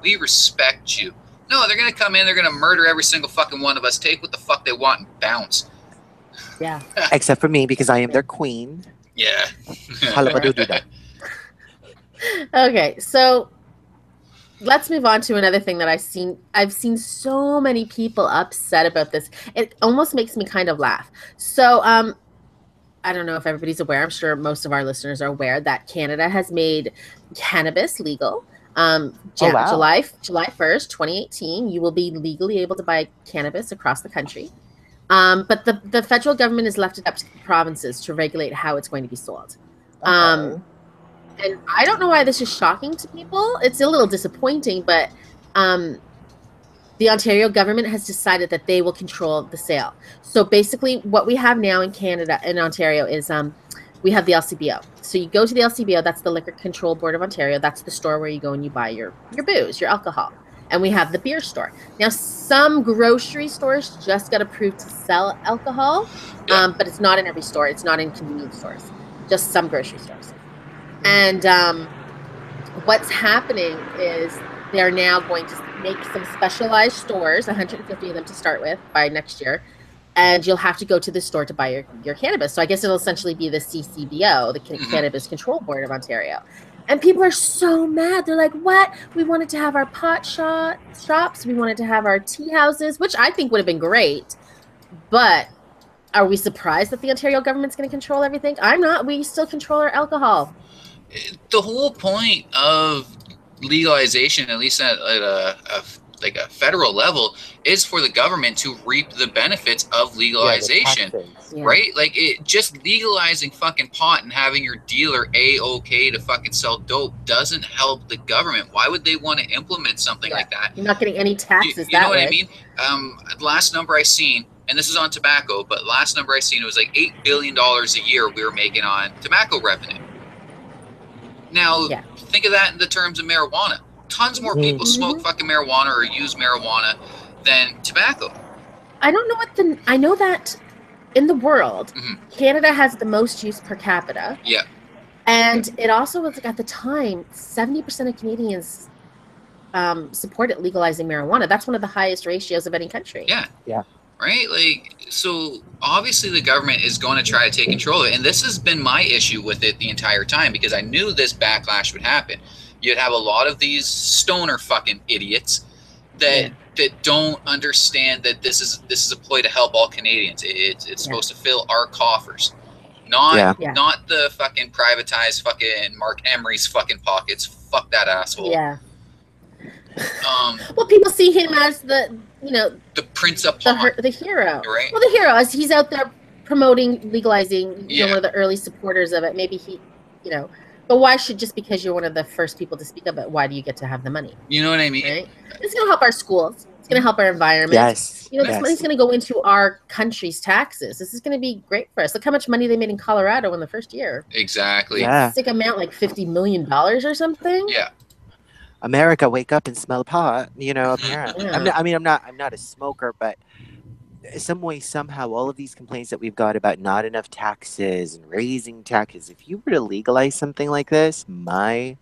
we respect you. No, they're going to come in. They're going to murder every single fucking one of us, take what the fuck they want, and bounce. Yeah. Except for me, because I am their queen. Yeah. Okay, so let's move on to another thing that I've seen so many people upset about this. It almost makes me kind of laugh. So I don't know if everybody's aware. I'm sure most of our listeners are aware that Canada has made cannabis legal. July 1st, 2018, you will be legally able to buy cannabis across the country. But the federal government has left it up to the provinces to regulate how it's going to be sold. Okay. And I don't know why this is shocking to people. It's a little disappointing, but the Ontario government has decided that they will control the sale. So basically, what we have now in Canada, in Ontario, is we have the LCBO. So you go to the LCBO, that's the Liquor Control Board of Ontario. That's the store where you go and you buy your booze, your alcohol. And we have the beer store. Now, some grocery stores just got approved to sell alcohol, but it's not in every store. It's not in convenience stores, just some grocery stores. And what's happening is they're now going to make some specialized stores, 150 of them to start with by next year, and you'll have to go to the store to buy your cannabis. So I guess it'll essentially be the CCBO, the Cannabis Control Board of Ontario. And people are so mad. They're like, what? We wanted to have our pot shops. We wanted to have our tea houses, which I think would have been great. But are we surprised that the Ontario government's going to control everything? I'm not. We still control our alcohol. The whole point of legalization, at least at a federal level, is for the government to reap the benefits of legalization, right? Like, it just legalizing fucking pot and having your dealer A-okay to fucking sell dope doesn't help the government. Why would they want to implement something like that? You're not getting any taxes. You know what I mean? Last number I seen, and this is on tobacco, but last number I seen, it was like $8 billion a year we were making on tobacco revenue. Now, think of that in the terms of marijuana. Tons more people smoke fucking marijuana or use marijuana than tobacco. I don't know I know that in the world, Canada has the most use per capita. Yeah. And it also was, like, at the time, 70% of Canadians supported legalizing marijuana. That's one of the highest ratios of any country. Yeah. Yeah. Right? Like, so obviously the government is going to try to take control of it. And this has been my issue with it the entire time, because I knew this backlash would happen. You'd have a lot of these stoner fucking idiots that don't understand that this is a ploy to help all Canadians. It's supposed to fill our coffers, not the fucking privatized fucking Mark Emery's fucking pockets. Fuck that asshole. Yeah. Well, people see him as the Prince of the hero. Right. Well, the hero, as he's out there promoting legalizing. One of the early supporters of it. Maybe he, But why should, just because you're one of the first people to speak of it, why do you get to have the money? You know what I mean? Right? It's going to help our schools. It's going to help our environment. Yes. This money's going to go into our country's taxes. This is going to be great for us. Look how much money they made in Colorado in the first year. Exactly. Yeah. Sick amount, like $50 million or something. Yeah. America, wake up and smell pot. Apparently. Yeah. I'm not a smoker, but some way, somehow, all of these complaints that we've got about not enough taxes and raising taxes, if you were to legalize something like this, my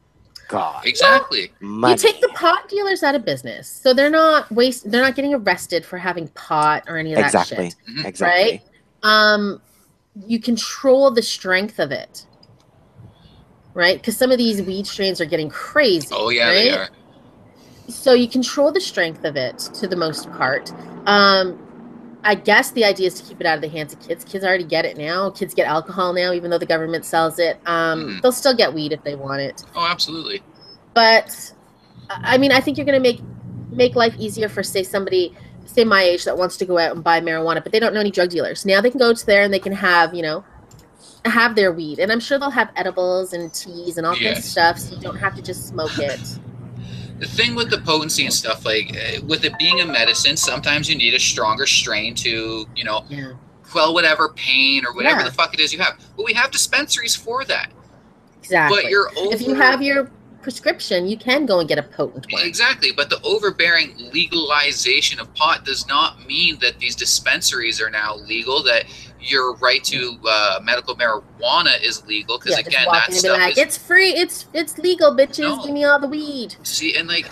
God. Exactly. You take the pot dealers out of business, so they're not getting arrested for having pot or any of that shit. Exactly. Right? You control the strength of it. Right? Because some of these weed strains are getting crazy. Oh yeah, right? They are. So you control the strength of it to the most part. I guess the idea is to keep it out of the hands of kids. Kids already get it now. Kids get alcohol now, even though the government sells it. They'll still get weed if they want it. Oh, absolutely. But I mean, I think you're going to make life easier for, somebody, my age, that wants to go out and buy marijuana, but they don't know any drug dealers. Now they can go to there and they can have, have their weed, and I'm sure they'll have edibles and teas and all kinds of stuff, so you don't have to just smoke it. The thing with the potency and stuff, like with it being a medicine, sometimes you need a stronger strain to, quell whatever pain or whatever the fuck it is you have. But we have dispensaries for that. Exactly. But if you have your prescription, you can go and get a potent one. Exactly. But the overbearing legalization of pot does not mean that these dispensaries are now legal, that your right to medical marijuana is legal, because again, that stuff is, it's free, it's legal, bitches. Give me all the weed. See, and like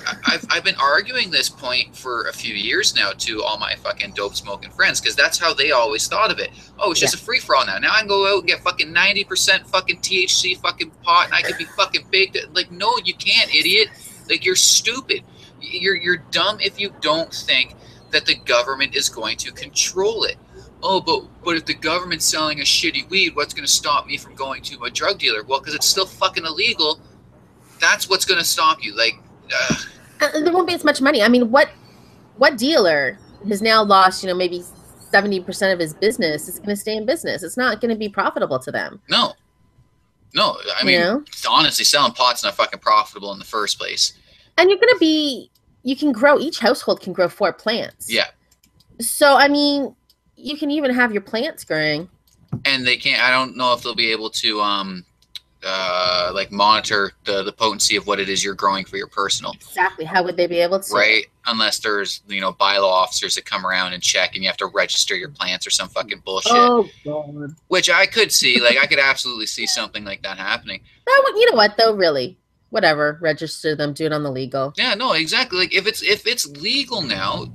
I've been arguing this point for a few years now to all my fucking dope smoking friends, because that's how they always thought of it. Oh, it's just a free for all now. Now I can go out and get fucking 90% fucking THC fucking pot, and I could be fucking baked. Like, no, you can't, idiot. Like, you're stupid. You're dumb if you don't think that the government is going to control it. Oh, but if the government's selling a shitty weed, what's going to stop me from going to a drug dealer? Well, because it's still fucking illegal. That's what's going to stop you. Like, there won't be as much money. I mean, what dealer has now lost, maybe 70% of his business is going to stay in business. It's not going to be profitable to them. No. I mean, honestly, selling pot's not fucking profitable in the first place. And you can grow, each household can grow 4 plants. Yeah. So, I mean, you can even have your plants growing. And they can't, I don't know if they'll be able to, like monitor the potency of what it is you're growing for your personal. Exactly. How would they be able to? Right. Unless there's, bylaw officers that come around and check and you have to register your plants or some fucking bullshit. Oh, God. Which I could see. Like, I could absolutely see something like that happening. You know what, though, really? Whatever. Register them. Do it on the legal. Yeah, no, exactly. Like, if it's legal now,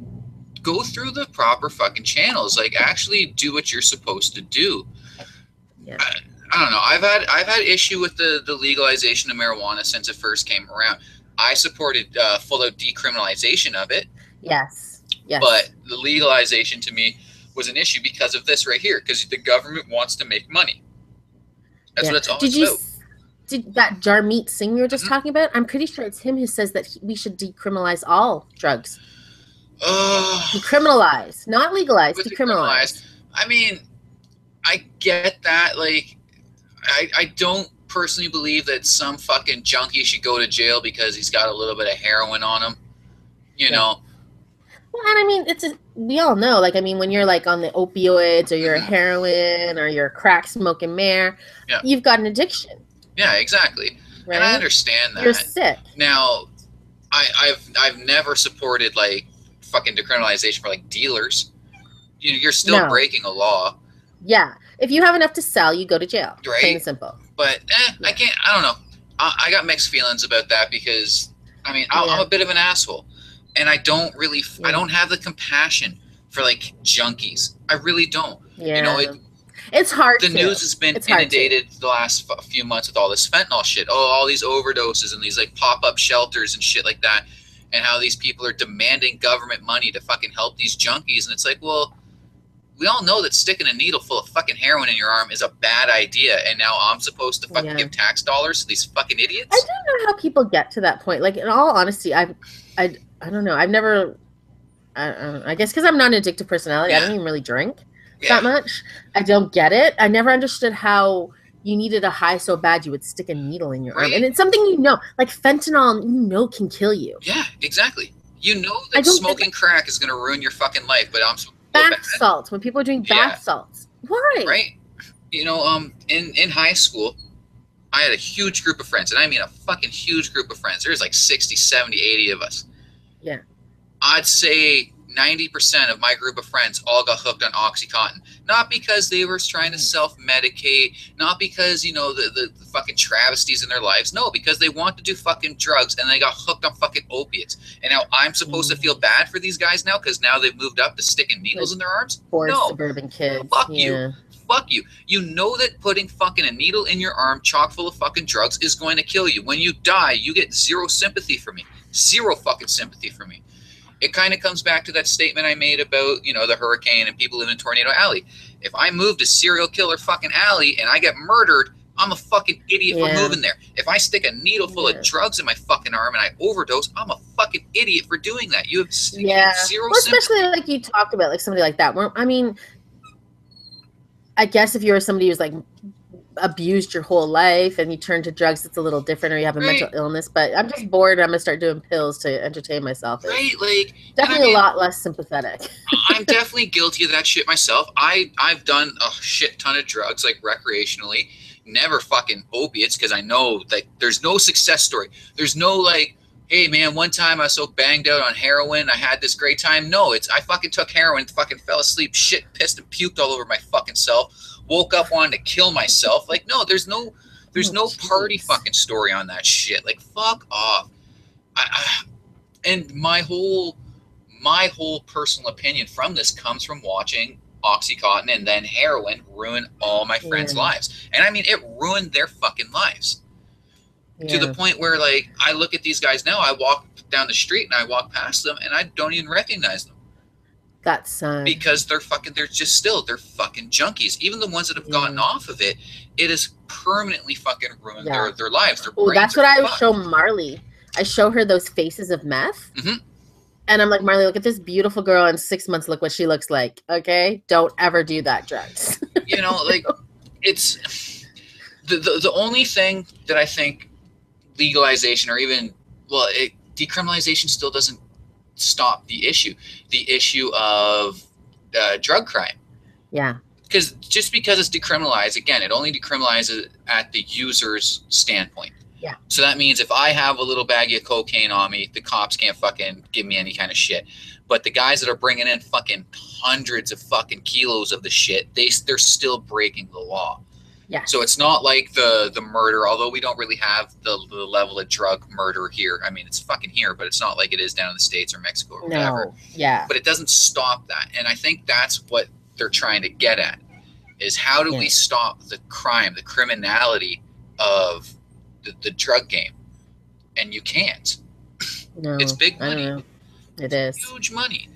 go through the proper fucking channels. Like, actually do what you're supposed to do. Yeah. I don't know. I've had issue with the legalization of marijuana since it first came around. I supported full out decriminalization of it. Yes. But the legalization to me was an issue because of this right here, because the government wants to make money. That's what it's all about. Did that Jarmeet Singh we were just talking about? I'm pretty sure it's him who says that we should decriminalize all drugs. Decriminalize, not legalize, decriminalize. I mean, I get that. Like, I don't personally believe that some fucking junkie should go to jail because he's got a little bit of heroin on him. You know? Well, and I mean, we all know, like, I mean, when you're like on the opioids or you're heroin or you're crack smoking mare, you've got an addiction. Yeah, exactly. Right? And I understand that. You're sick. Now, I've never supported like fucking decriminalization for like dealers. You're still breaking a law. Yeah. If you have enough to sell, you go to jail. Right. Plain and simple. But I don't know. I got mixed feelings about that because, I mean, I'm a bit of an asshole. And I don't really, I don't have the compassion for like junkies. I really don't. Yeah. It's hard. The news has been inundated the last few months with all this fentanyl shit. Oh, all these overdoses and these like pop-up shelters and shit like that. And how these people are demanding government money to fucking help these junkies. And it's like, well, we all know that sticking a needle full of fucking heroin in your arm is a bad idea. And now I'm supposed to fucking give tax dollars to these fucking idiots? I don't know how people get to that point. Like, in all honesty, I don't know. I've never, I guess because I'm not an addictive personality, I don't even really drink that much. I don't get it. I never understood how you needed a high so bad you would stick a needle in your arm. And it's something like fentanyl, can kill you. Yeah, exactly. You know that smoking crack is going to ruin your fucking life, but I'm bath salts. When people are doing bath salts, why? Right. In high school, I had a huge group of friends, and I mean a fucking huge group of friends. There's like 60, 70, 80 of us. Yeah. I'd say 90% of my group of friends all got hooked on OxyContin. Not because they were trying to self-medicate, not because, the fucking travesties in their lives. No, because they want to do fucking drugs and they got hooked on fucking opiates. And now I'm supposed to feel bad for these guys now because now they've moved up to sticking needles in their arms? Poor suburban kids. Fuck you. Fuck you. You know that putting fucking a needle in your arm chock full of fucking drugs is going to kill you. When you die, you get zero sympathy from me. Zero fucking sympathy from me. It kind of comes back to that statement I made about, the hurricane and people live in Tornado Alley. If I move to serial killer fucking alley and I get murdered, I'm a fucking idiot for moving there. If I stick a needle full of drugs in my fucking arm and I overdose, I'm a fucking idiot for doing that. You have zero sympathy. Especially like you talked about, like somebody like that. Where, I mean, I guess if you were somebody who's like abused your whole life and you turn to drugs, it's a little different, or you have a mental illness. But I'm just bored. I'm gonna start doing pills to entertain myself. Like definitely a lot less sympathetic. I'm definitely guilty of that shit myself. I've done a shit ton of drugs, like recreationally. Never fucking opiates, because I know like there's no success story. There's no like, hey man, one time I was so banged out on heroin, I had this great time. No, I fucking took heroin, fucking fell asleep, shit, pissed and puked all over my fucking self. Woke up wanting to kill myself. Like, no, there's no party fucking story on that shit. Like, fuck off. And my whole personal opinion from this comes from watching OxyContin and then heroin ruin all my friends' lives. And I mean, it ruined their fucking lives. To the point where, like, I look at these guys now, I walk down the street and I walk past them and I don't even recognize them. That's because they're fucking junkies. Even the ones that have gotten off of it, it has permanently fucking ruined their lives. That's what I would show Marley. I show her those faces of meth. And I'm like, Marley, look at this beautiful girl in 6 months. Look what she looks like. Okay, don't ever do that, drugs. You know, like it's the only thing that I think legalization or even decriminalization still doesn't stop the issue of drug crime. Yeah. Because just because it's decriminalized, again, it only decriminalizes at the user's standpoint. Yeah. So that means if I have a little baggie of cocaine on me, the cops can't fucking give me any kind of shit. But the guys that are bringing in fucking hundreds of fucking kilos of the shit, they're still breaking the law. Yeah. So it's not like the murder, although we don't really have the level of drug murder here. I mean, it's fucking here, but it's not like it is down in the States or Mexico or whatever. Yeah. But it doesn't stop that. And I think that's what they're trying to get at, is how do we stop the crime, the criminality of the drug game? And you can't. No. It's big money. I don't know. It is. Huge money.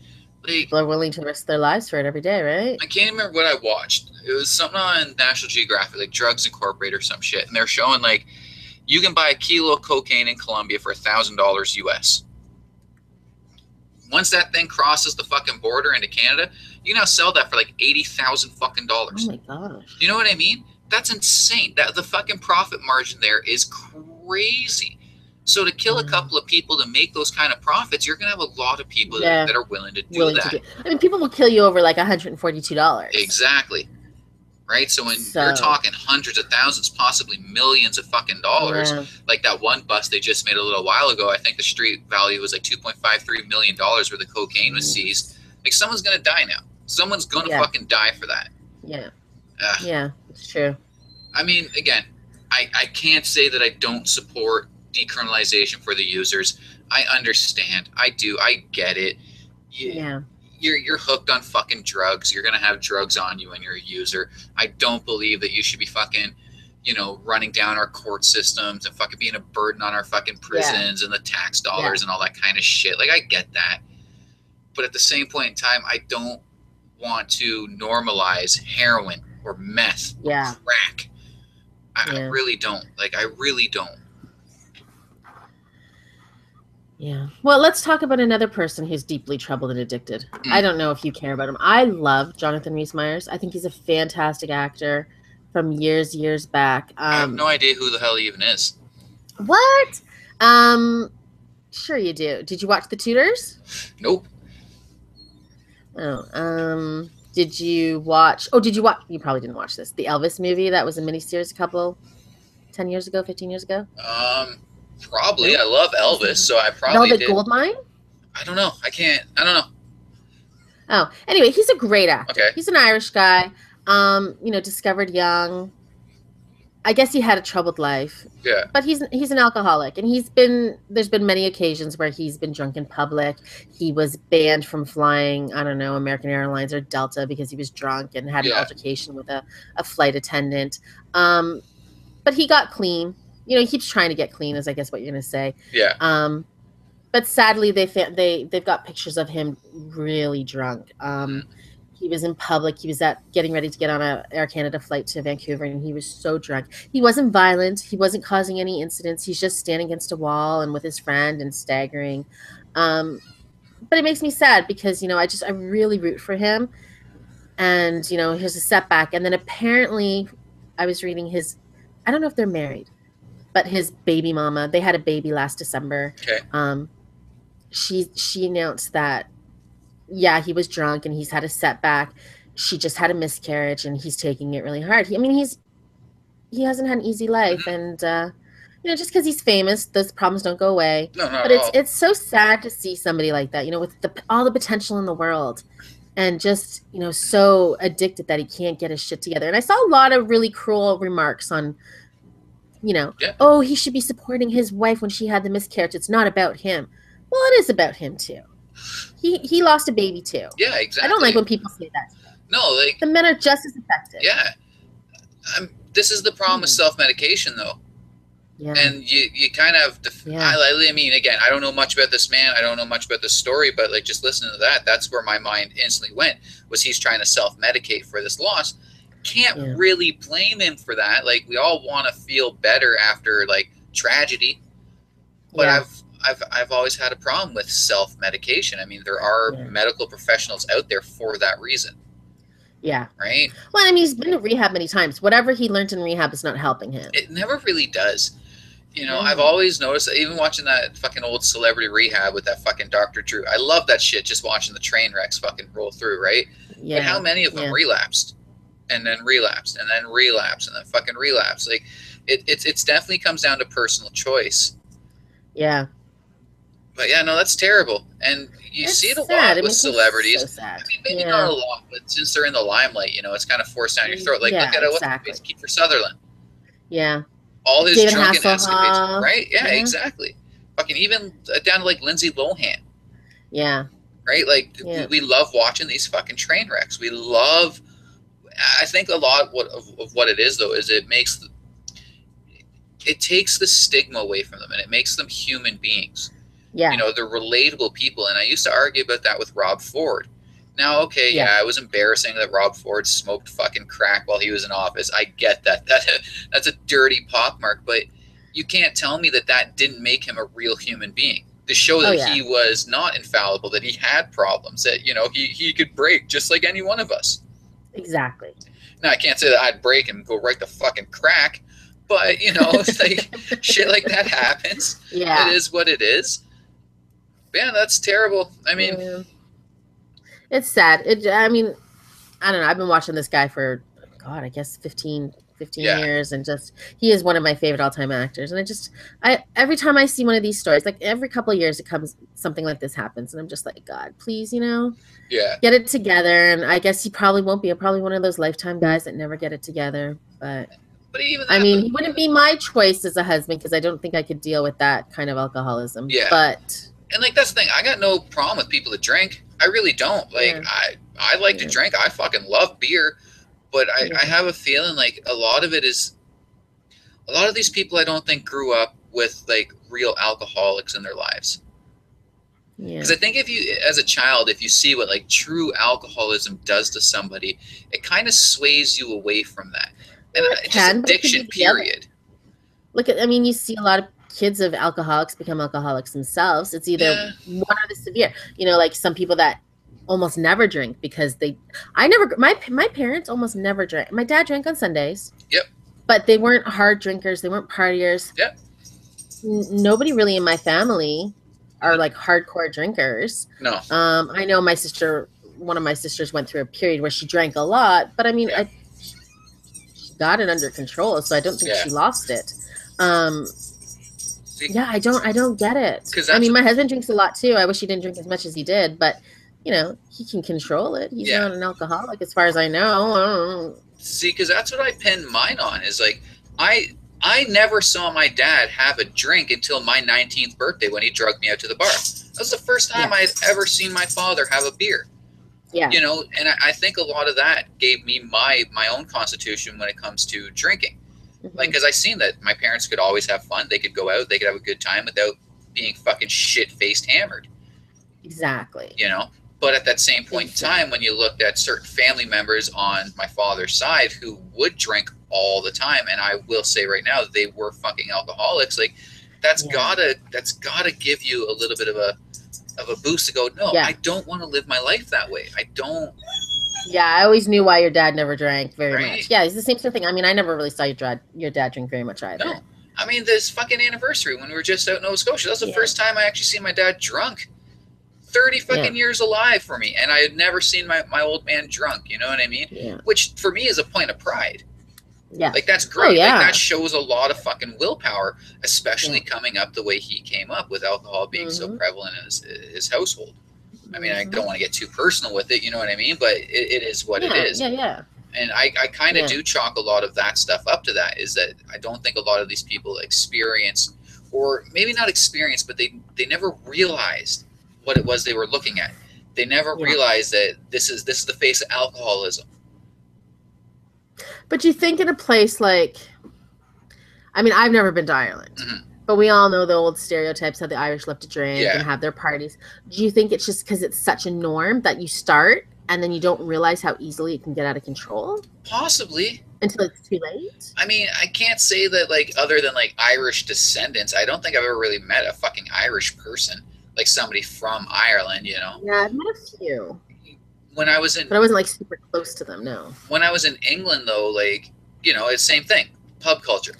Like, people are willing to risk their lives for it every day, right? I can't remember what I watched. It was something on National Geographic, like Drugs Incorporated or some shit. And they're showing, like, you can buy a kilo of cocaine in Colombia for $1,000 US. Once that thing crosses the fucking border into Canada, you can now sell that for like $80,000 fucking dollars. Oh my gosh. You know what I mean? That's insane. That the fucking profit margin there is crazy. So to kill a couple of people to make those kind of profits, you're gonna have a lot of people that are willing to do that. I mean, people will kill you over like $142. Exactly. Right? So when you're talking hundreds of thousands, possibly millions of fucking dollars, like that one bust they just made a little while ago, I think the street value was like $2.53 million where the cocaine was seized. Like, someone's gonna die now. Someone's gonna fucking die for that. Yeah. Yeah, it's true. I mean, again, I can't say that I don't support decriminalization for the users. I understand. I do. I get it. You're hooked on fucking drugs. You're gonna have drugs on you when you're a user. I don't believe that you should be fucking, you know, running down our court systems and fucking being a burden on our fucking prisons and the tax dollars and all that kind of shit. Like, I get that. But at the same point in time, I don't want to normalize heroin or meth or crack. I really don't. Like, I really don't. Yeah. Well, let's talk about another person who's deeply troubled and addicted. I don't know if you care about him. I love Jonathan Rhys-Meyers. I think he's a fantastic actor from years back. I have no idea who the hell he even is. What? Sure you do. Did you watch The Tudors? Nope. Oh, did you watch, you probably didn't watch this, the Elvis movie that was a miniseries 10 years ago, 15 years ago? Probably. I love Elvis, so I probably Velvet Goldmine? I don't know. I don't know. Oh, anyway, he's a great actor. Okay. He's an Irish guy, you know, discovered young. I guess he had a troubled life. Yeah. But he's an alcoholic, and there's been many occasions where he's been drunk in public. He was banned from flying, I don't know, American Airlines or Delta because he was drunk and had an altercation with a flight attendant. But he got clean. You know, he keeps trying to get clean, is I guess what you're gonna say. Yeah. But sadly, they've got pictures of him really drunk. He was in public. He was getting ready to get on a Air Canada flight to Vancouver, and he was so drunk. He wasn't violent. He wasn't causing any incidents. He's just standing against a wall and with his friend and staggering. But it makes me sad because, you know, I really root for him. And, you know, here's a setback. And then apparently I was reading I don't know if they're married, but his baby mama, they had a baby last December. Okay. She announced that, he was drunk and he's had a setback. She just had a miscarriage and he's taking it really hard. He hasn't had an easy life. And, you know, just because he's famous, those problems don't go away. No, but it's so sad to see somebody like that, you know, with all the potential in the world and just, you know, so addicted that he can't get his shit together. And I saw a lot of really cruel remarks on, you know, oh, he should be supporting his wife when she had the miscarriage. It's not about him. Well, it is about him too. He lost a baby too. Yeah, exactly. I don't like when people say that. No, like, the men are just as affected. Yeah. This is the problem with self-medication, though. Yeah. And you kind of, I mean, again, I don't know much about this man. I don't know much about this story, but like just listening to that, that's where my mind instantly went, was he's trying to self-medicate for this loss. Can't really blame him for that. Like, we all want to feel better after like tragedy, but I've always had a problem with self-medication. I mean, there are medical professionals out there for that reason. Yeah. Right? Well, I mean, he's been to rehab many times. Whatever he learned in rehab is not helping him. It never really does. You know, I've always noticed that, even watching that fucking old Celebrity Rehab with that fucking Dr. Drew. I love that shit, just watching the train wrecks fucking roll through, right? Yeah. But how many of them relapsed? And then relapsed, and then relapsed, and then fucking relapsed. Like, it's definitely comes down to personal choice. Yeah. But yeah, no, that's terrible. And you see it a lot with celebrities. So sad. I mean, maybe not a lot, but since they're in the limelight, you know, it's kind of forced down your throat. Like, look at it. What's Kiefer Sutherland? Yeah. All his David drunken escapades, right? Yeah, exactly. Fucking even down to like Lindsay Lohan. Yeah. Right? Like, we love watching these fucking train wrecks. We love. I think a lot of what it is, though, is it takes the stigma away from them, and it makes them human beings. Yeah. You know, they're relatable people. And I used to argue about that with Rob Ford. Now, okay, it was embarrassing that Rob Ford smoked fucking crack while he was in office. I get that. That's a dirty pockmark, but you can't tell me that didn't make him a real human being. To show that he was not infallible, that he had problems, that, you know, he could break just like any one of us. Exactly. Now, I can't say that I'd break and go right to fucking crack, but, you know, it's like shit like that happens. Yeah. It is what it is. Man, that's terrible. I mean, it's sad. I mean, I don't know. I've been watching this guy for, God, I guess 15 years, and just, he is one of my favorite all-time actors. And every time I see one of these stories, like every couple of years, something like this happens, and I'm just like, God, please, you know, get it together. And I guess he probably won't be. Probably one of those Lifetime guys that never get it together. But even that, I mean, he wouldn't be my choice as a husband, because I don't think I could deal with that kind of alcoholism. Yeah. But. And like, that's the thing. I got no problem with people that drink. I really don't. Like, I like to drink. I fucking love beer. But I have a feeling like a lot of these people, I don't think, grew up with like real alcoholics in their lives. Yeah. Because I think as a child, if you see what like true alcoholism does to somebody, it kind of sways you away from that. And it's just addiction, period. I mean, you see a lot of kids of alcoholics become alcoholics themselves. It's either one or the severe. You know, like some people that almost never drink because my parents almost never drank. My dad drank on Sundays. Yep. But they weren't hard drinkers. They weren't partiers. Yep. Nobody really in my family are like hardcore drinkers. No. I know one of my sisters went through a period where she drank a lot, but I mean, she got it under control, so I don't think she lost it. I don't get it. I mean, my husband drinks a lot too. I wish he didn't drink as much as he did, but you know, he can control it. He's not an alcoholic as far as I know. See, because that's what I pinned mine on, is like, I never saw my dad have a drink until my 19th birthday when he drugged me out to the bar. That was the first time I had ever seen my father have a beer. Yeah. You know, and I think a lot of that gave me my own constitution when it comes to drinking. Mm-hmm. Like, because I seen that my parents could always have fun. They could go out. They could have a good time without being fucking shit-faced hammered. Exactly. You know? But at that same point in time, when you looked at certain family members on my father's side who would drink all the time, and I will say right now, they were fucking alcoholics, like, that's gotta give you a little bit of a boost to go, no, I don't want to live my life that way. I don't. Yeah, I always knew why your dad never drank very much. Yeah, it's the same sort of thing. I mean, I never really saw your dad drink very much either. No. I mean, this fucking anniversary when we were just out in Nova Scotia, that was the first time I actually seen my dad drunk. 30 fucking years alive for me, and I had never seen my old man drunk, you know what I mean? Yeah. Which for me is a point of pride. Yeah. Like, that's great. Like, that shows a lot of fucking willpower, especially coming up the way he came up, with alcohol being so prevalent in his household. I mean, I don't want to get too personal with it, you know what I mean? But it is what it is. Yeah. And I kind of do chalk a lot of that stuff up to that, is that I don't think a lot of these people experience, or maybe not experience, but they never realized what it was they were looking at. They never realized that this is the face of alcoholism. But you think in a place like, I mean, I've never been to Ireland, but we all know the old stereotypes how the Irish love to drink and have their parties. Do you think it's just because it's such a norm that you start and then you don't realize how easily it can get out of control? Possibly. Until it's too late? I mean, I can't say that, like, other than, like, Irish descendants, I don't think I've ever really met a fucking Irish person, like somebody from Ireland, you know? Yeah, I've met a few. When I was in, But I wasn't, like, super close to them, no. when I was in England, though, like, you know, it's the same thing. Pub culture.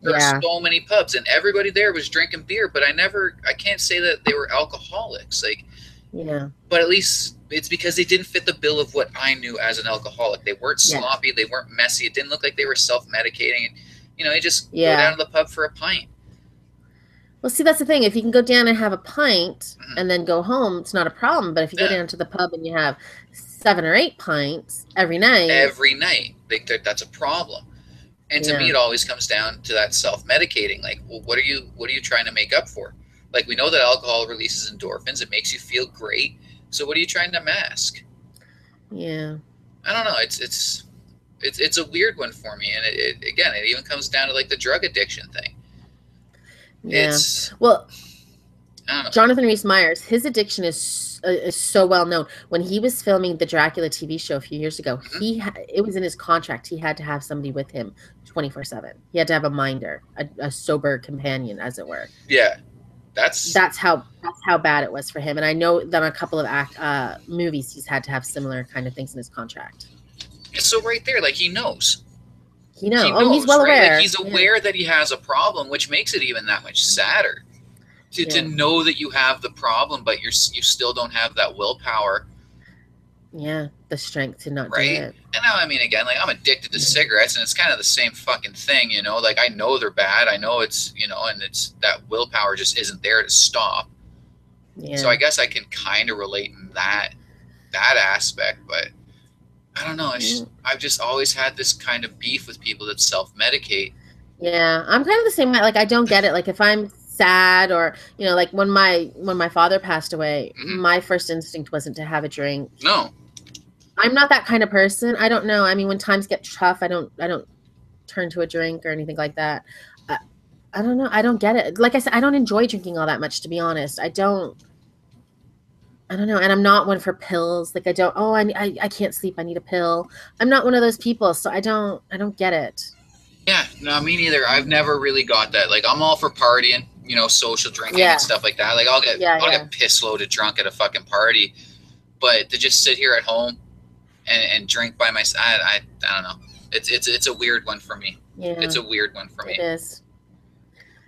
There Yeah. are so many pubs, and everybody there was drinking beer, but I can't say that they were alcoholics. Like, Yeah. but at least it's because they didn't fit the bill of what I knew as an alcoholic. They weren't Yeah. sloppy. They weren't messy. It didn't look like they were self-medicating. You know, you just go Yeah. down to the pub for a pint. Well, see, that's the thing. If you can go down and have a pint Mhm. and then go home, it's not a problem. But if you go Yeah. down to the pub and you have 7 or 8 pints every night, Every night, that's a problem. And to me, Yeah. it always comes down to that self-medicating. Like, well, what are you trying to make up for? Like, we know that alcohol releases endorphins. It makes you feel great. So what are you trying to mask? yeah, I don't know. It's a weird one for me, and it again, it even comes down to like the drug addiction thing. yeah. It's Well, I don't know. Jonathan Rhys-Meyers, his addiction is so well known. When he was filming the Dracula TV show a few years ago, it was in his contract. He had to have somebody with him 24/7. He had to have a minder, a sober companion, as it were. Yeah, that's How bad it was for him. And I know that on a couple of movies, he's had to have similar kind of things in his contract. so right there. Like he knows. He knows. He Oh, he's well right? aware. Like he's aware that he has a problem, which makes it even that much sadder. To know that you have the problem, but you still don't have that willpower. Yeah, the strength to not do Right. it. And now, I mean, again, like I'm addicted to cigarettes, and it's kind of the same fucking thing, you know. Like I know they're bad. I know it's, you know, and it's that willpower just isn't there to stop. Yeah. So I guess I can kind of relate in that aspect, but I don't know. I've just always had this kind of beef with people that self-medicate. Yeah, I'm kind of the same way. Like I don't get it. Like if I'm sad or, you know, like when my father passed away, my first instinct wasn't to have a drink. No. I'm not that kind of person. I don't know. I mean, when times get tough, I don't turn to a drink or anything like that. I don't know. I don't get it. Like I said, I don't enjoy drinking all that much, to be honest. I don't know. And I'm not one for pills. Like I can't sleep. I need a pill. I'm not one of those people. So I don't get it. Yeah, no, me neither. I've never really got that. Like I'm all for partying, you know, social drinking and stuff like that. Like I'll get piss loaded drunk at a fucking party, but to just sit here at home and drink by myself, I don't know. It's a weird one for me. Yeah, it's a weird one for me. It is.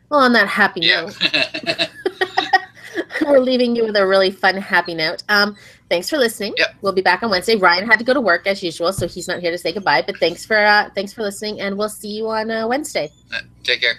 Well, on that happy note, we're leaving you with a really fun, happy note. Thanks for listening. Yep. We'll be back on Wednesday. Ryan had to go to work as usual, so he's not here to say goodbye. But thanks for listening, and we'll see you on Wednesday. Take care.